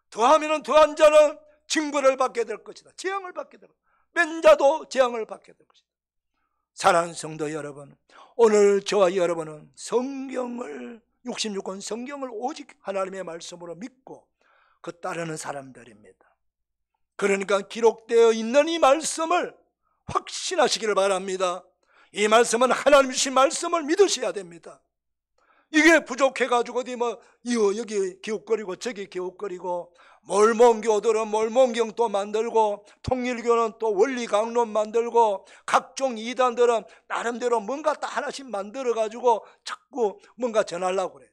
더하면 더한 자는 징벌을 받게 될 것이다. 재앙을 받게 될 것이다. 뺀 자도 재앙을 받게 될 것이다. 사랑하는 성도 여러분, 오늘 저와 여러분은 성경을 66권 성경을 오직 하나님의 말씀으로 믿고 그 따르는 사람들입니다. 그러니까 기록되어 있는 이 말씀을 확신하시기를 바랍니다. 이 말씀은 하나님 주신 말씀을 믿으셔야 됩니다. 이게 부족해가지고 어디 여기 기웃거리고 저기 기웃거리고, 몰몬교들은 몰몬경 또 만들고, 통일교는 또 원리강론 만들고, 각종 이단들은 나름대로 뭔가 다 하나씩 만들어가지고 자꾸 뭔가 전하려고 그래요.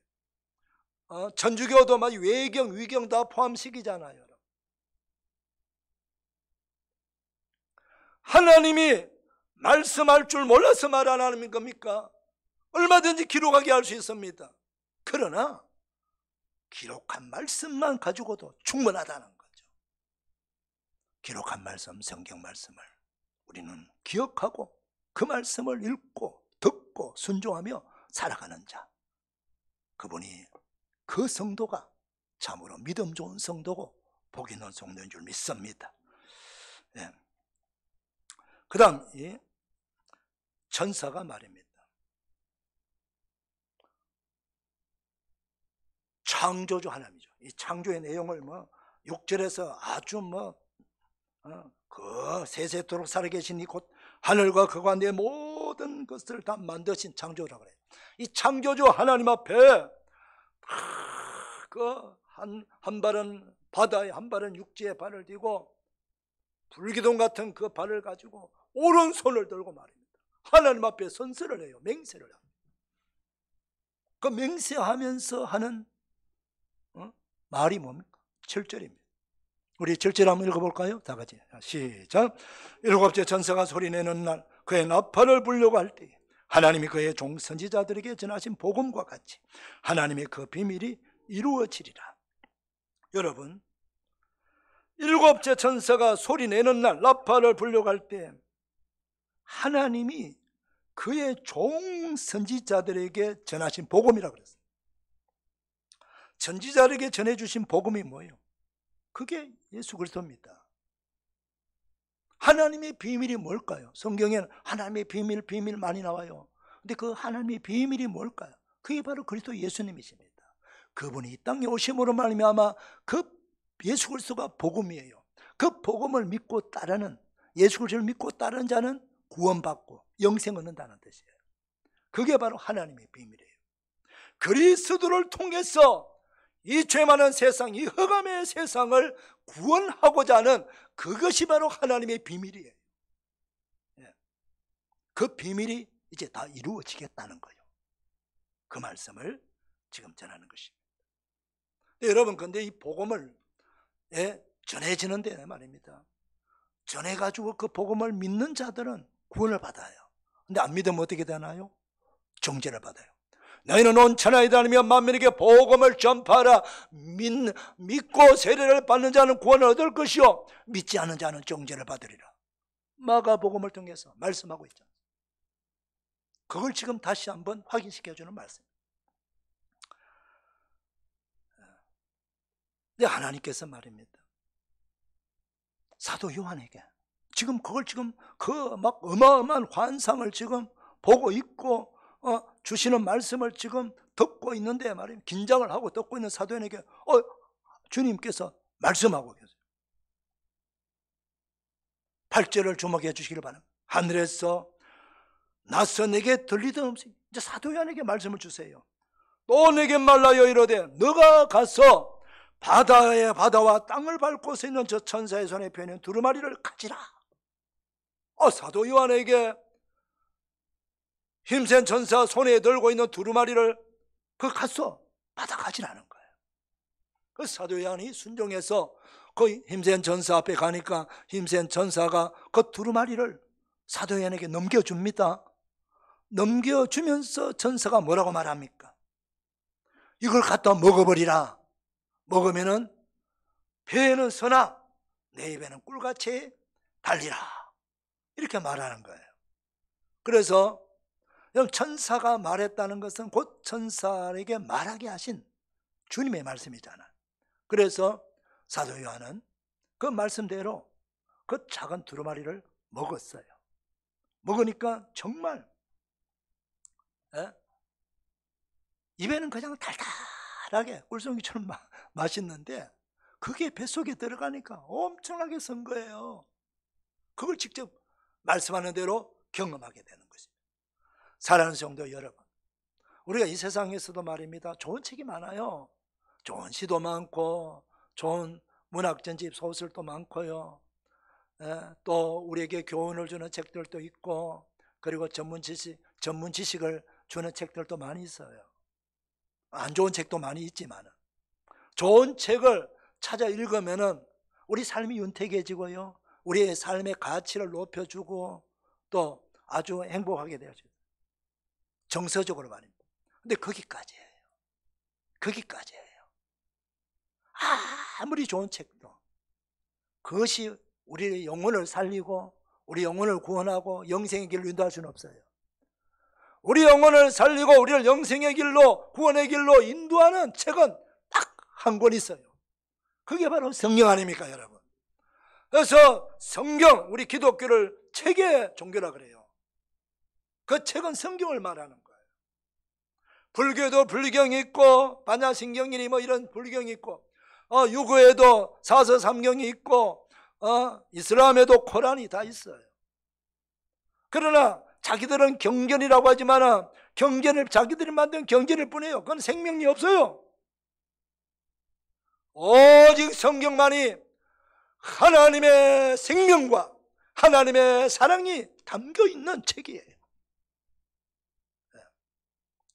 천주교도 막 외경, 위경 다 포함시키잖아요. 하나님이 말씀할 줄 몰라서 말 안 하는 겁니까? 얼마든지 기록하게 할 수 있습니다. 그러나 기록한 말씀만 가지고도 충분하다는 거죠. 기록한 말씀, 성경 말씀을 우리는 기억하고 그 말씀을 읽고 듣고 순종하며 살아가는 자, 그분이 그 성도가 참으로 믿음 좋은 성도고 복 있는 성도인 줄 믿습니다. 네. 그 다음 천사가 말입니다. 창조주 하나님이죠. 이 창조의 내용을 6절에서 아주 그 세세토록 살아계신 곧 하늘과 그 가운데 모든 것을 다 만드신 창조라고 그래요. 이 창조주 하나님 앞에 한 발은 바다에, 한 발은 육지에 발을 띄고 불기둥 같은 그 발을 가지고 오른손을 들고 말입니다. 하나님 앞에 선서를 해요. 맹세를 합니다. 그 맹세하면서 하는 말이 뭡니까? 7절입니다. 우리 7절 한번 읽어볼까요? 다 같이 시작. 일곱째 천사가 소리내는 날 그의 나팔을 불려고 할 때 하나님이 그의 종 선지자들에게 전하신 복음과 같이 하나님의 그 비밀이 이루어지리라. 여러분, 일곱째 천사가 소리내는 날 나팔을 불려고 할 때 하나님이 그의 종 선지자들에게 전하신 복음이라고 그랬어요. 선지자들에게 전해주신 복음이 뭐예요? 그게 예수 그리스도입니다. 하나님의 비밀이 뭘까요? 성경에는 하나님의 비밀 많이 나와요. 근데 그 하나님의 비밀이 뭘까요? 그게 바로 그리스도 예수님이십니다. 그분이 이 땅에 오심으로 말미암아 그 예수 그리스도가 복음이에요. 그 복음을 믿고 따르는, 예수 그리스도를 믿고 따르는 자는 구원받고 영생 얻는다는 뜻이에요. 그게 바로 하나님의 비밀이에요. 그리스도를 통해서 이 죄 많은 세상, 이 흑암의 세상을 구원하고자 하는 그것이 바로 하나님의 비밀이에요. 그 비밀이 이제 다 이루어지겠다는 거예요. 그 말씀을 지금 전하는 것입니다. 여러분, 근데 이 복음을 전해지는데 말입니다. 전해가지고 그 복음을 믿는 자들은 구원을 받아요. 근데 안 믿으면 어떻게 되나요? 정죄를 받아요. 너희는 온 천하에 다니며 만민에게 복음을 전파하라. 믿고 세례를 받는 자는 구원을 얻을 것이요 믿지 않는 자는 정죄를 받으리라. 마가복음을 통해서 말씀하고 있잖아요. 그걸 지금 다시 한번 확인시켜주는 말씀. 근데 하나님께서 말입니다. 사도 요한에게 지금 그걸 지금 그 막 어마어마한 환상을 지금 보고 있고 주시는 말씀을 지금 듣고 있는데 말입니다. 긴장을 하고 듣고 있는 사도 요한에게 주님께서 말씀하고 계세요. 8절을 주목해 주시기를 바랍니다. 하늘에서 나서 내게 들리던 음식, 이제 사도 요한에게 말씀을 주세요. 또 내게 말라여 이르되 너가 가서 바다와 땅을 밟고 서 있는 저 천사의 손에 펴있는 두루마리를 가지라. 사도 요한에게 힘센 천사 손에 들고 있는 두루마리를 가서 받아가지라는 거예요. 그 사도 요한이 순종해서 그 힘센 천사 앞에 가니까 힘센 천사가 그 두루마리를 사도 요한에게 넘겨줍니다. 넘겨주면서 천사가 뭐라고 말합니까? 이걸 갖다 먹어버리라. 먹으면은 배에는 서나 내 입에는 꿀같이 달리라. 이렇게 말하는 거예요. 그래서 천사가 말했다는 것은 곧 천사에게 말하게 하신 주님의 말씀이잖아요. 그래서 사도 요한은 그 말씀대로 그 작은 두루마리를 먹었어요. 먹으니까 정말 입에는 그냥 달달하게 꿀송이처럼 맛있는데 그게 뱃속에 들어가니까 엄청나게 선 거예요. 그걸 직접 말씀하는 대로 경험하게 되는 것입니다. 사랑하는 성도 여러분, 우리가 이 세상에서도 말입니다, 좋은 책이 많아요. 좋은 시도 많고 좋은 문학전집 소설도 많고요. 또 우리에게 교훈을 주는 책들도 있고, 그리고 전문 지식을 주는 책들도 많이 있어요. 안 좋은 책도 많이 있지만 좋은 책을 찾아 읽으면은 우리 삶이 윤택해지고요, 우리의 삶의 가치를 높여주고 또 아주 행복하게 되어져요. 정서적으로 말입니다. 근데 거기까지예요. 아무리 좋은 책도 그것이 우리의 영혼을 살리고 우리 영혼을 구원하고 영생의 길로 인도할 수는 없어요. 우리 영혼을 살리고 우리를 영생의 길로, 구원의 길로 인도하는 책은 딱 한 권 있어요. 그게 바로 성경 아닙니까, 여러분? 그래서 성경, 우리 기독교를 책의 종교라 그래요. 그 책은 성경을 말하는 거예요. 불교도 불경이 있고, 반야신경이니 뭐 이런 불경이 있고, 유교에도 사서삼경이 있고, 이슬람에도 코란이 다 있어요. 그러나 자기들은 경전이라고 하지만 경전을 자기들이 만든 경전일 뿐이에요. 그건 생명이 없어요. 오직 성경만이 하나님의 생명과 하나님의 사랑이 담겨 있는 책이에요.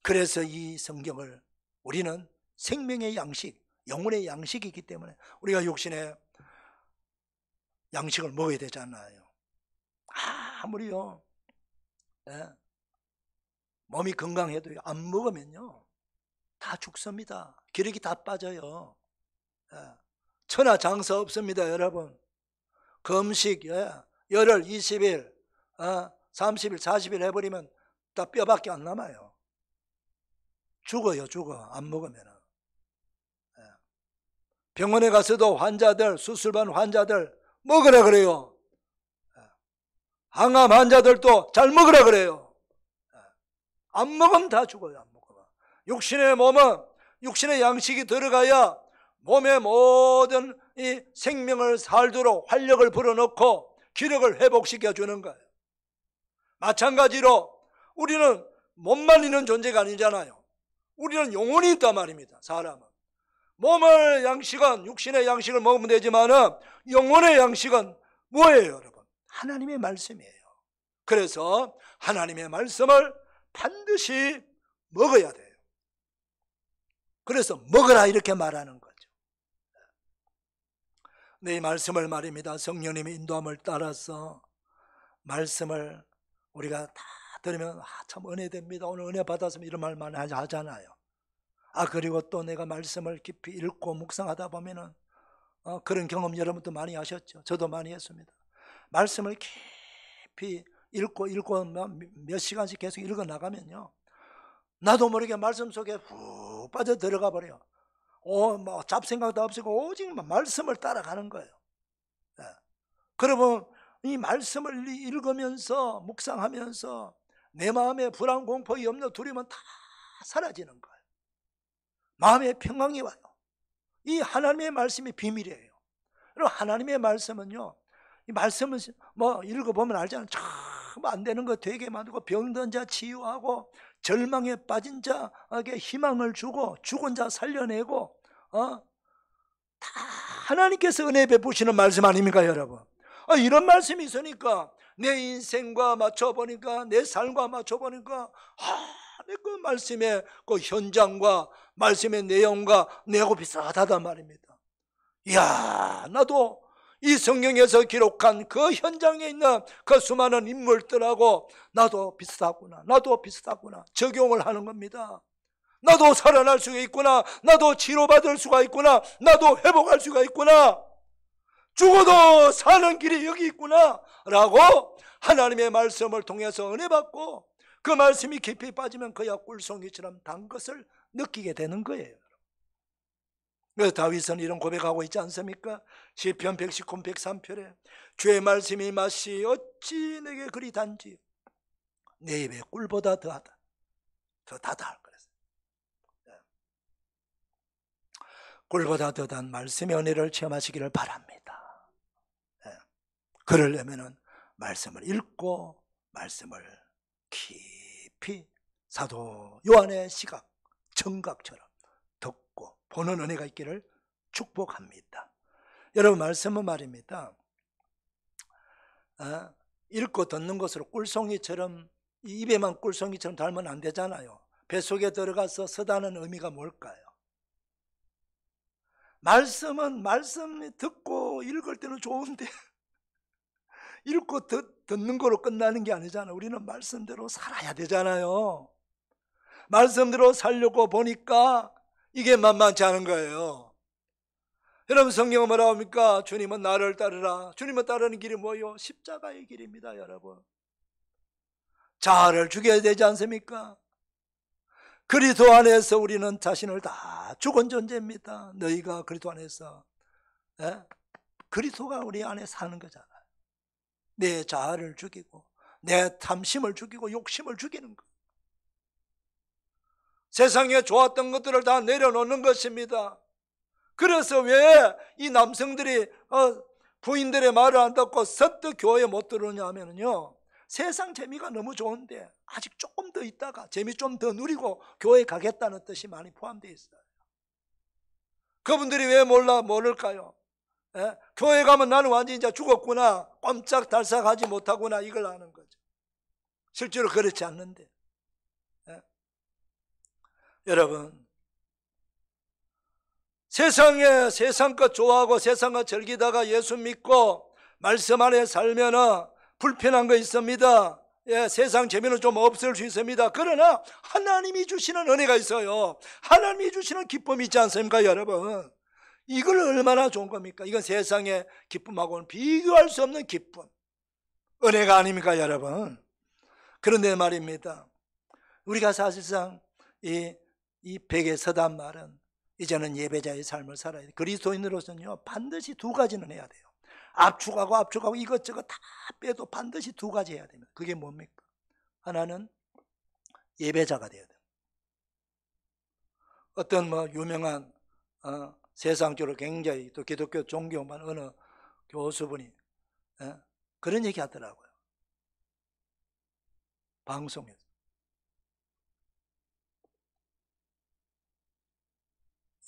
그래서 이 성경을 우리는 생명의 양식, 영혼의 양식이기 때문에 우리가 육신의 양식을 먹어야 되잖아요. 아무리요 몸이 건강해도 안 먹으면요 다 죽습니다. 기력이 다 빠져요. 천하장사 없습니다, 여러분. 금식 열흘, 20일, 30일, 40일 해버리면 다 뼈밖에 안 남아요. 죽어요, 안 먹으면. 병원에 가서도 환자들, 수술반 환자들 먹으라 그래요. 항암 환자들도 잘 먹으라 그래요. 안 먹으면 다 죽어요. 안 먹으면. 육신의 몸은 육신의 양식이 들어가야 몸의 모든 이 생명을 살도록 활력을 불어넣고 기력을 회복시켜 주는 거예요. 마찬가지로 우리는 몸만 있는 존재가 아니잖아요. 우리는 영혼이 있단 말입니다. 사람은 몸의 양식은 육신의 양식을 먹으면 되지만 영혼의 양식은 뭐예요, 여러분? 하나님의 말씀이에요. 그래서 하나님의 말씀을 반드시 먹어야 돼요. 그래서 먹으라 이렇게 말하는 거죠. 네, 이 말씀을 말입니다. 성령님의 인도함을 따라서 말씀을 우리가 다 들으면 참 은혜됩니다. 오늘 은혜 받았으면 이런 말 많이 하잖아요. 그리고 또 내가 말씀을 깊이 읽고 묵상하다 보면은 그런 경험 여러분도 많이 하셨죠. 저도 많이 했습니다. 말씀을 깊이 읽고 몇 시간씩 계속 읽어 나가면요, 나도 모르게 말씀 속에 훅 빠져 들어가 버려요. 뭐 잡생각도 없이고 오직 말씀을 따라가는 거예요. 네. 그러면 이 말씀을 읽으면서 묵상하면서 내 마음에 불안, 공포, 염려, 두려움은 다 사라지는 거예요. 마음에 평강이 와요. 이 하나님의 말씀이 비밀이에요. 그리고 하나님의 말씀은요, 이 말씀을 뭐 읽어보면 알잖아요. 참 안 되는 거 되게 만들고, 병든 자 치유하고, 절망에 빠진 자에게 희망을 주고, 죽은 자 살려내고, 다 하나님께서 은혜 베푸시는 말씀 아닙니까, 여러분? 이런 말씀이 있으니까 내 인생과 맞춰보니까, 내 삶과 맞춰보니까 그 말씀의 그 현장과 말씀의 내용과 내하고 비슷하단 말입니다. 이야, 나도 이 성경에서 기록한 그 현장에 있는 그 수많은 인물들하고 나도 비슷하구나, 적용을 하는 겁니다. 나도 살아날 수가 있구나, 나도 치료받을 수가 있구나, 나도 회복할 수가 있구나, 죽어도 사는 길이 여기 있구나 라고 하나님의 말씀을 통해서 은혜 받고, 그 말씀이 깊이 빠지면 그야 꿀송이처럼 단 것을 느끼게 되는 거예요. 그래서 다윗은 이런 고백하고 있지 않습니까? 시편 119편 103편에 주의 말씀이 맛이 어찌 내게 그리 단지, 내 입에 꿀보다 더하다, 더 다다. 꿀보다 더단 말씀의 은혜를 체험하시기를 바랍니다. 그러려면 말씀을 읽고 말씀을 깊이 사도 요한의 시각, 청각처럼 듣고 보는 은혜가 있기를 축복합니다. 여러분, 말씀은 말입니다, 읽고 듣는 것으로 꿀송이처럼, 입에만 꿀송이처럼 달면 안 되잖아요. 뱃속에 들어가서 서다는 의미가 뭘까요? 말씀은 말씀 듣고 읽을 때는 좋은데 읽고 듣는 거로 끝나는 게 아니잖아요. 우리는 말씀대로 살아야 되잖아요. 말씀대로 살려고 보니까 이게 만만치 않은 거예요. 여러분, 성경은 뭐라고 합니까? 주님은 나를 따르라. 주님을 따르는 길이 뭐예요? 십자가의 길입니다, 여러분. 자아를 죽여야 되지 않습니까? 그리스도 안에서 우리는 자신을 다 죽은 존재입니다. 너희가 그리스도 안에서, 그리스도가 우리 안에 사는 거잖아요. 내 자아를 죽이고 내 탐심을 죽이고 욕심을 죽이는 것, 세상에 좋았던 것들을 다 내려놓는 것입니다. 그래서 왜 이 남성들이 부인들의 말을 안 듣고 섣득 교회에 못 들어오냐 하면요, 세상 재미가 너무 좋은데 아직 조금 더 있다가 재미 좀 더 누리고 교회에 가겠다는 뜻이 많이 포함되어 있어요. 그분들이 왜 모를까요? 교회 가면 나는 완전히 이제 죽었구나, 꼼짝달싹하지 못하구나, 이걸 아는 거죠. 실제로 그렇지 않는데, 여러분, 세상 것 좋아하고 세상 것 즐기다가 예수 믿고 말씀 안에 살면은 불편한 거 있습니다. 세상 재미는 좀 없을 수 있습니다. 그러나 하나님이 주시는 은혜가 있어요. 하나님이 주시는 기쁨이 있지 않습니까, 여러분? 이걸 얼마나 좋은 겁니까? 이건 세상의 기쁨하고는 비교할 수 없는 기쁨, 은혜가 아닙니까, 여러분? 그런데 말입니다, 우리가 사실상 이 벽에 서단 말은 이제는 예배자의 삶을 살아야 돼요. 그리스도인으로서는요, 반드시 두 가지는 해야 돼요. 압축하고 이것저것 다 빼도 반드시 두 가지 해야 됩니다. 그게 뭡니까? 하나는 예배자가 돼야 돼요. 어떤 유명한 세상적으로 굉장히 또 기독교 존경받는 어느 교수분이 그런 얘기 하더라고요, 방송에서.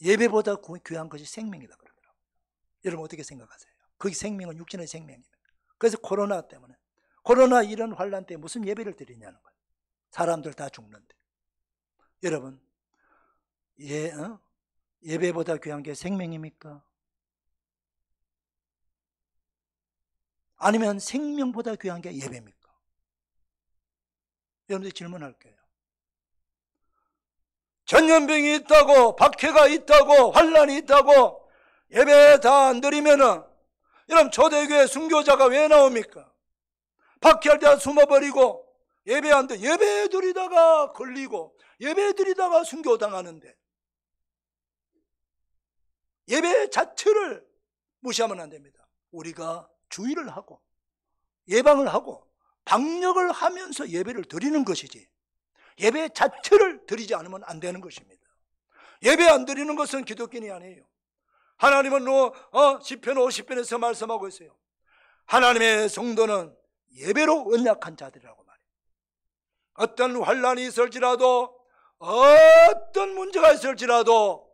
예배보다 귀한 것이 생명이다 그러더라고요. 여러분, 어떻게 생각하세요? 거기 생명은 육신의 생명입니다. 그래서 코로나 이런 환란 때 무슨 예배를 드리냐는 거예요. 사람들 다 죽는데. 여러분, 예배보다 귀한 게 생명입니까? 아니면 생명보다 귀한 게 예배입니까? 여러분들 질문할게요. 전염병이 있다고, 박해가 있다고, 환란이 있다고 예배 다 안 드리면은 여러분 초대교회 순교자가 왜 나옵니까? 박해할 때 숨어버리고 예배 안 돼. 예배 드리다가 걸리고 예배 드리다가 순교당하는데 예배 자체를 무시하면 안 됩니다. 우리가 주의를 하고 예방을 하고 방역을 하면서 예배를 드리는 것이지 예배 자체를 드리지 않으면 안 되는 것입니다. 예배 안 드리는 것은 기독교인이 아니에요. 하나님은 시편 50편에서 말씀하고 있어요. 하나님의 성도는 예배로 언약한 자들이라고 말해요. 어떤 환란이 있을지라도 어떤 문제가 있을지라도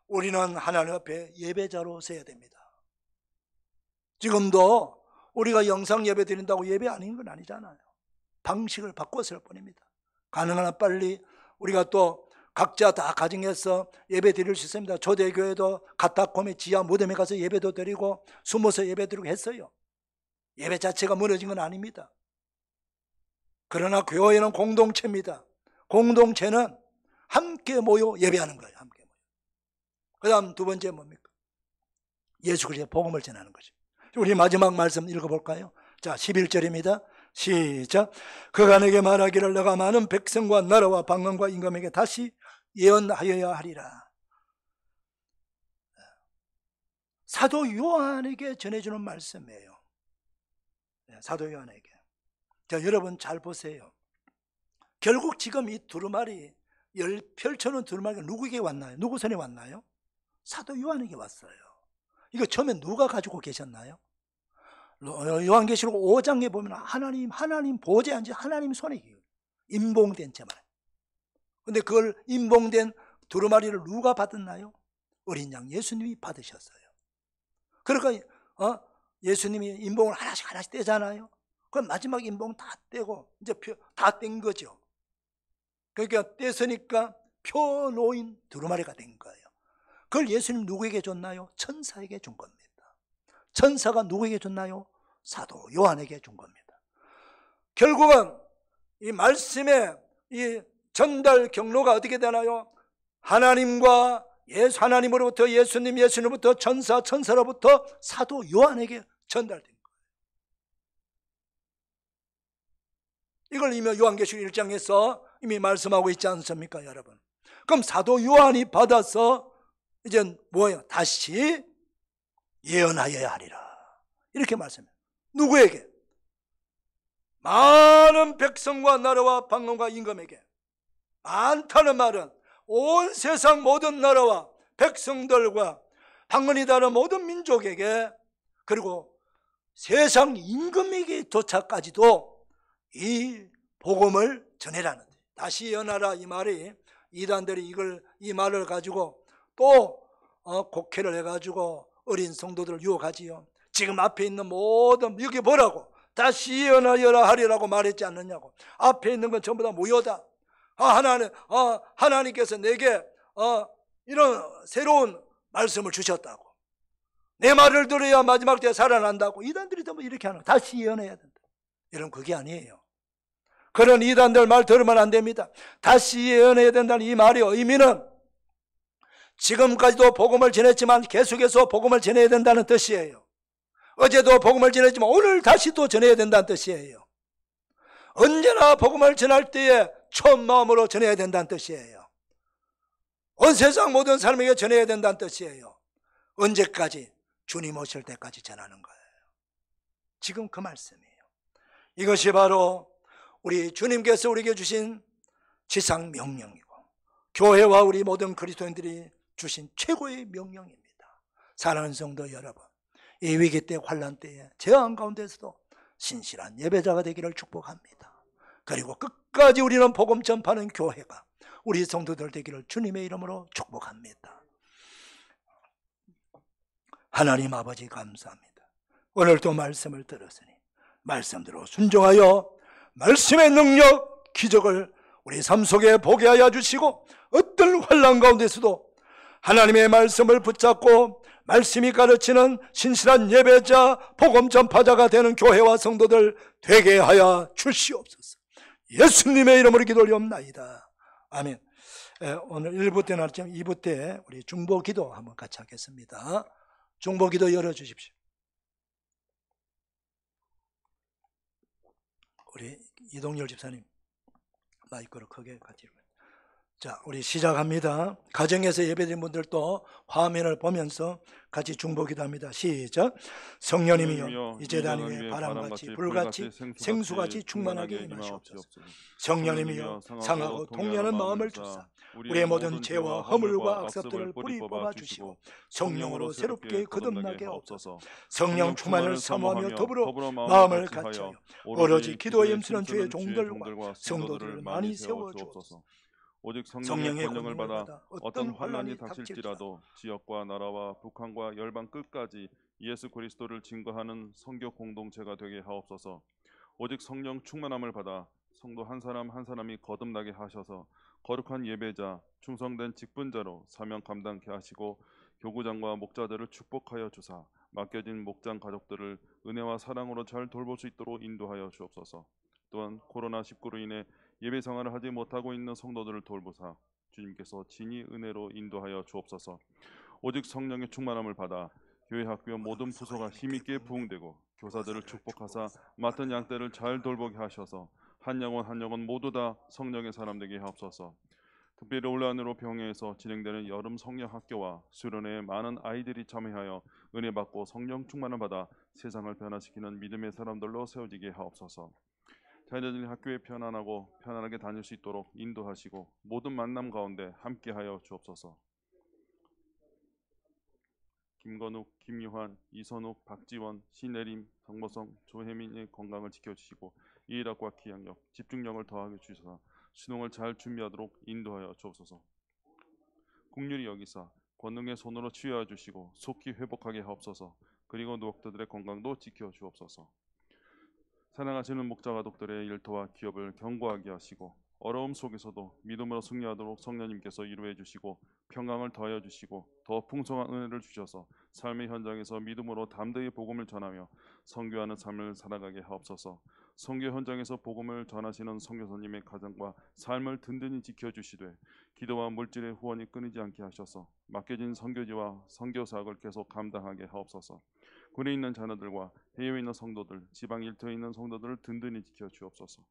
우리는 하나님 앞에 예배자로 서야 됩니다. 지금도 우리가 영상 예배 드린다고 예배 아닌 건 아니잖아요. 방식을 바꿨을 뿐입니다. 가능한 한 빨리 우리가 또 각자 다 가정해서 예배 드릴 수 있습니다. 초대교회도 가타콤의 지하 무덤에 가서 예배도 드리고 숨어서 예배 드리고 했어요. 예배 자체가 무너진 건 아닙니다. 그러나 교회는 공동체입니다. 공동체는 함께 모여 예배하는 거예요. 함께 모여. 그 다음 두 번째 뭡니까? 예수 그리스도의 복음을 전하는 거죠. 우리 마지막 말씀 읽어볼까요? 자, 11절입니다. 시작. 그가 내게 말하기를 내가 많은 백성과 나라와 방언과 임금에게 다시 예언하여야 하리라. 사도 요한에게 전해주는 말씀이에요. 사도 요한에게. 자, 여러분 잘 보세요. 결국 지금 이 두루마리 펼쳐놓은 두루마리가 누구에게 왔나요? 누구 손에 왔나요? 사도 요한에게 왔어요. 이거 처음에 누가 가지고 계셨나요? 요한계시록 5장에 보면 하나님 보좌에 앉은 하나님 손에 임봉된 채 말이에요. 근데 그걸 임봉된 두루마리를 누가 받았나요? 어린 양 예수님이 받으셨어요. 그러니까 예수님이 임봉을 하나씩 떼잖아요. 그럼 마지막 임봉 다 떼고 이제 다 뗀 거죠. 그러니까 떼서니까 표 놓인 두루마리가 된 거예요. 그걸 예수님 누구에게 줬나요? 천사에게 준 겁니다. 천사가 누구에게 줬나요? 사도 요한에게 준 겁니다. 결국은 이 말씀의 이 전달 경로가 어떻게 되나요? 하나님과 하나님으로부터 예수님, 예수님으로부터 천사, 천사로부터 사도 요한에게 전달된 거예요. 이걸 이미 요한계시록 1장에서 이미 말씀하고 있지 않습니까, 여러분? 그럼 사도 요한이 받아서 이제 뭐예요? 다시 예언하여야 하리라. 이렇게 말씀해요. 누구에게? 많은 백성과 나라와 방언과 임금에게. 많다는 말은 온 세상 모든 나라와 백성들과 방언이 다른 모든 민족에게, 그리고 세상 임금에게 도착까지도 이 복음을 전해라는 거예요. 다시 예언하라 이 말이, 이단들이 이 말을 가지고 또 곡해를 해가지고 어린 성도들을 유혹하지요. 지금 앞에 있는 모든, 여기 뭐라고? 다시 예언하여라 하리라고 말했지 않느냐고. 앞에 있는 건 전부 다 무효다. 하나님께서 내게 이런 새로운 말씀을 주셨다고. 내 말을 들어야 마지막 때에 살아난다고. 이단들이 전부 이렇게 하는 거예요. 다시 예언해야 된다. 여러분, 그게 아니에요. 그런 이단들 말 들으면 안 됩니다. 다시 예언해야 된다는 이 말의 의미는 지금까지도 복음을 전했지만 계속해서 복음을 전해야 된다는 뜻이에요. 어제도 복음을 전했지만 오늘 다시 또 전해야 된다는 뜻이에요. 언제나 복음을 전할 때에 처음 마음으로 전해야 된다는 뜻이에요. 온 세상 모든 사람에게 전해야 된다는 뜻이에요. 언제까지? 주님 오실 때까지 전하는 거예요. 지금 그 말씀이에요. 이것이 바로 우리 주님께서 우리에게 주신 지상 명령이고 교회와 우리 모든 그리스도인들이 주신 최고의 명령입니다. 사랑하는 성도 여러분, 이 위기 때, 환난 때에 재앙 가운데서도 신실한 예배자가 되기를 축복합니다. 그리고 끝까지 우리는 복음 전파하는 교회가 우리 성도들 되기를 주님의 이름으로 축복합니다. 하나님 아버지 감사합니다. 오늘도 말씀을 들었으니 말씀대로 순종하여 말씀의 능력, 기적을 우리 삶 속에 보게 하여 주시고 어떤 환난 가운데서도 하나님의 말씀을 붙잡고 말씀이 가르치는 신실한 예배자, 복음 전파자가 되는 교회와 성도들 되게 하여 주시옵소서. 예수님의 이름으로 기도하옵나이다. 아멘. 오늘 1부 때는 알았지만 2부 때 우리 중보기도 한번 같이 하겠습니다. 중보기도 열어주십시오. 우리 이동열 집사님 마이크를 크게 같이. 자, 우리 시작합니다. 가정에서 예배드린 분들도 화면을 보면서 같이 중보기도 합니다. 시작. 성령님이여 이제 단 위에 바람같이 불같이 생수같이 충만하게 임하시옵소서. 성령님이여 상하고 통렬한 마음을 주사 우리의 모든 죄와 허물과 악습들을 뿌리 뽑아주시고 성령으로 새롭게 거듭나게 하옵소서. 성령 충만을 사모하며 더불어 마음을 같이하여 오로지 기도에 힘쓰는 주의 종들과 성도들을 많이 세워주옵소서. 오직 성령의 권능을 받아 어떤 환난이 닥칠지라도 지역과 나라와 북한과 열방 끝까지 예수 그리스도를 증거하는 성교 공동체가 되게 하옵소서. 오직 성령 충만함을 받아 성도 한 사람 한 사람이 거듭나게 하셔서 거룩한 예배자, 충성된 직분자로 사명 감당케 하시고 교구장과 목자들을 축복하여 주사 맡겨진 목장 가족들을 은혜와 사랑으로 잘 돌볼 수 있도록 인도하여 주옵소서. 또한 코로나19로 인해 예배 생활을 하지 못하고 있는 성도들을 돌보사 주님께서 진히 은혜로 인도하여 주옵소서. 오직 성령의 충만함을 받아 교회 학교 모든 부서가 힘있게 부흥되고 교사들을 축복하사 맡은 양떼를 잘 돌보게 하셔서 한 영혼 한 영혼 모두 다 성령의 사람 되게 하옵소서. 특별히 올란으로 병회에서 진행되는 여름 성령 학교와 수련회에 많은 아이들이 참여하여 은혜 받고 성령 충만을 받아 세상을 변화시키는 믿음의 사람들로 세워지게 하옵소서. 자녀들이 학교에 편안하게 다닐 수 있도록 인도하시고 모든 만남 가운데 함께하여 주옵소서. 김건욱, 김유환, 이선욱, 박지원, 신혜림, 정보성, 조혜민의 건강을 지켜주시고 이해력과 기억력, 집중력을 더하게 주셔서 수능을 잘 준비하도록 인도하여 주옵소서. 국률이 여기사 권능의 손으로 치유하여 주시고 속히 회복하게 하옵소서. 그리고 노약자들의 건강도 지켜 주옵소서. 사랑하시는 목자 가족들의 일터와 기업을 견고하게 하시고 어려움 속에서도 믿음으로 승리하도록 성령님께서 이루어 주시고 평강을 더하여 주시고 더 풍성한 은혜를 주셔서 삶의 현장에서 믿음으로 담대히 복음을 전하며 선교하는 삶을 살아가게 하옵소서. 선교 현장에서 복음을 전하시는 선교사님의 가정과 삶을 든든히 지켜주시되 기도와 물질의 후원이 끊이지 않게 하셔서 맡겨진 선교지와 선교 사역을 계속 감당하게 하옵소서. 군에 있는 자녀들과 해외에 있는 성도들, 지방 일터에 있는 성도들을 든든히 지켜 주옵소서.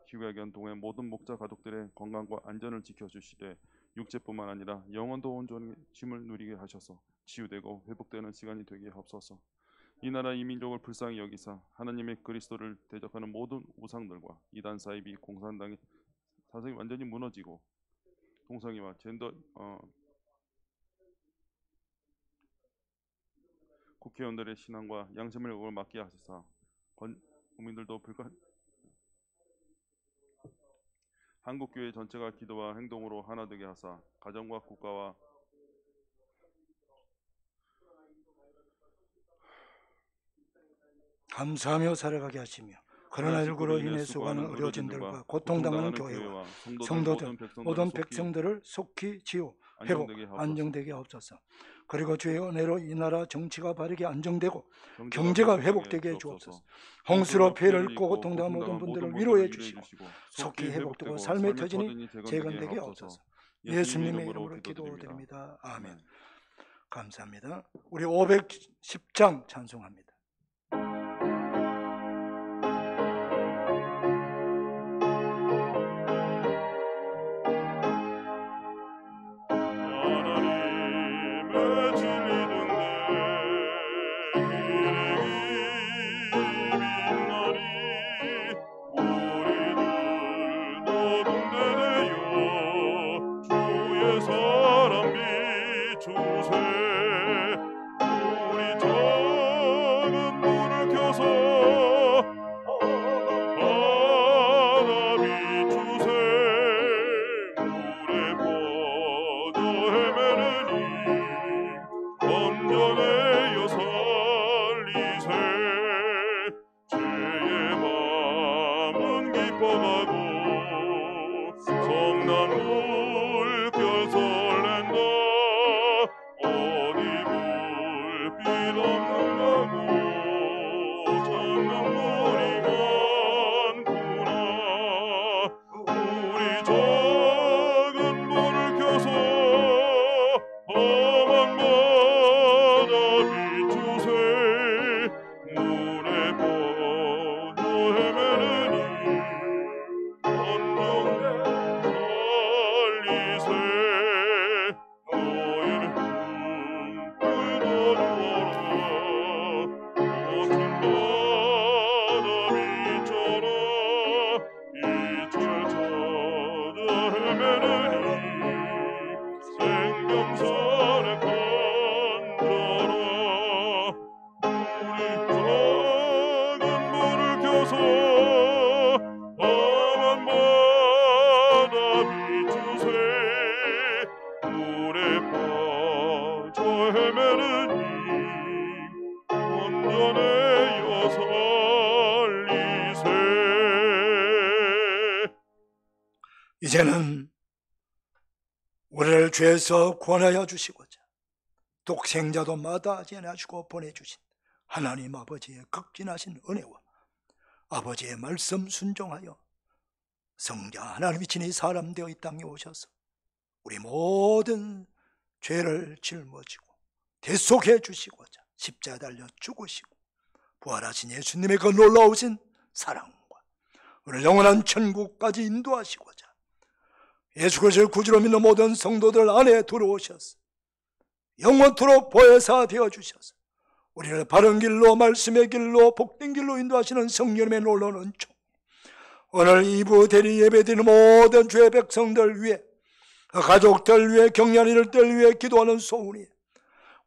희구의 견동의 모든 목자 가족들의 건강과 안전을 지켜주시되 육체뿐만 아니라 영혼도 온전히 쉼을 누리게 하셔서 치유되고 회복되는 시간이 되게 하옵소서. 이 나라 이 민족을 불쌍히 여기사 하나님의 그리스도를 대적하는 모든 우상들과 이단 사이비 공산당의 사상이 완전히 무너지고 동성애와 젠더 국회의원들의 신앙과 양심을 맡게 하시사 국민들도 한국교회 전체가 기도와 행동으로 하나 되게 하사 가정과 국가와 감사하며 살아가게 하시며 코로나19로 인해 수고하는 의료진들과 고통당하는 교회와 성도들 모든 백성들을 속히 지우 회복 안정되게 하옵소서. 그리고 주의 은혜로 이 나라 정치가 바르게 안정되고 경제가 회복되게 주옵소서. 홍수로 피해를 입고 고통당한 모든 분들을 위로해 주시고 속히 회복되고 삶의 터전이 재건되게 하옵소서. 예수님의 이름으로 기도드립니다. 아멘. 감사합니다. 우리 510장 찬송합니다. 성난 물결 설렌다 어디 주소서. 밤마다 비추세 물에 빠져 헤매는 이 온전하여 살리세. 이제는 우리를 죄에서 구원하여 주시고자 독생자도 마다하지 않으시고 보내주신 하나님 아버지의 극진하신 은혜와 아버지의 말씀 순종하여 성자 하나님이 친히 사람 되어 이 땅에 오셔서 우리 모든 죄를 짊어지고 대속해 주시고자 십자가에 달려 죽으시고 부활하신 예수님의 그 놀라우신 사랑과 우리를 영원한 천국까지 인도하시고자 예수 그리스도를 구주로 믿는 모든 성도들 안에 들어오셔서 영원토록 보혜사 되어 주셔서 우리를 바른 길로 말씀의 길로 복된 길로 인도하시는 성령님의 놀라운 은총, 오늘 2부 대리 예배드리는 모든 주의 백성들 위해, 가족들 위해, 격려하는 이들들 위해 기도하는 소원이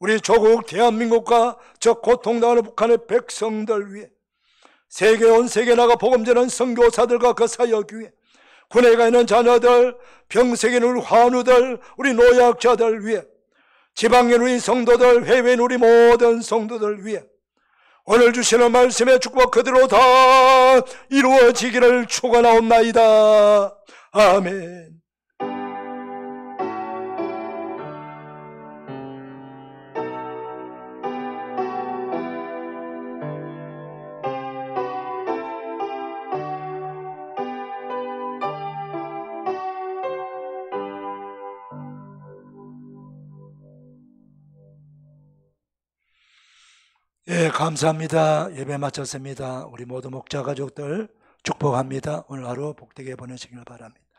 우리 조국 대한민국과 저 고통당하는 북한의 백성들 위해, 세계 온 세계 나가 복음 전하는 선교사들과 그 사역 위해, 군에 가 있는 자녀들, 병세에 있는 우리 환우들, 우리 노약자들 위해, 지방에 우리 성도들, 해외에 우리 모든 성도들 위해 오늘 주시는 말씀의 축복 그대로 다 이루어지기를 축원하옵나이다. 아멘. 예, 감사합니다. 예배 마쳤습니다. 우리 모두 목자 가족들 축복합니다. 오늘 하루 복되게 보내시길 바랍니다.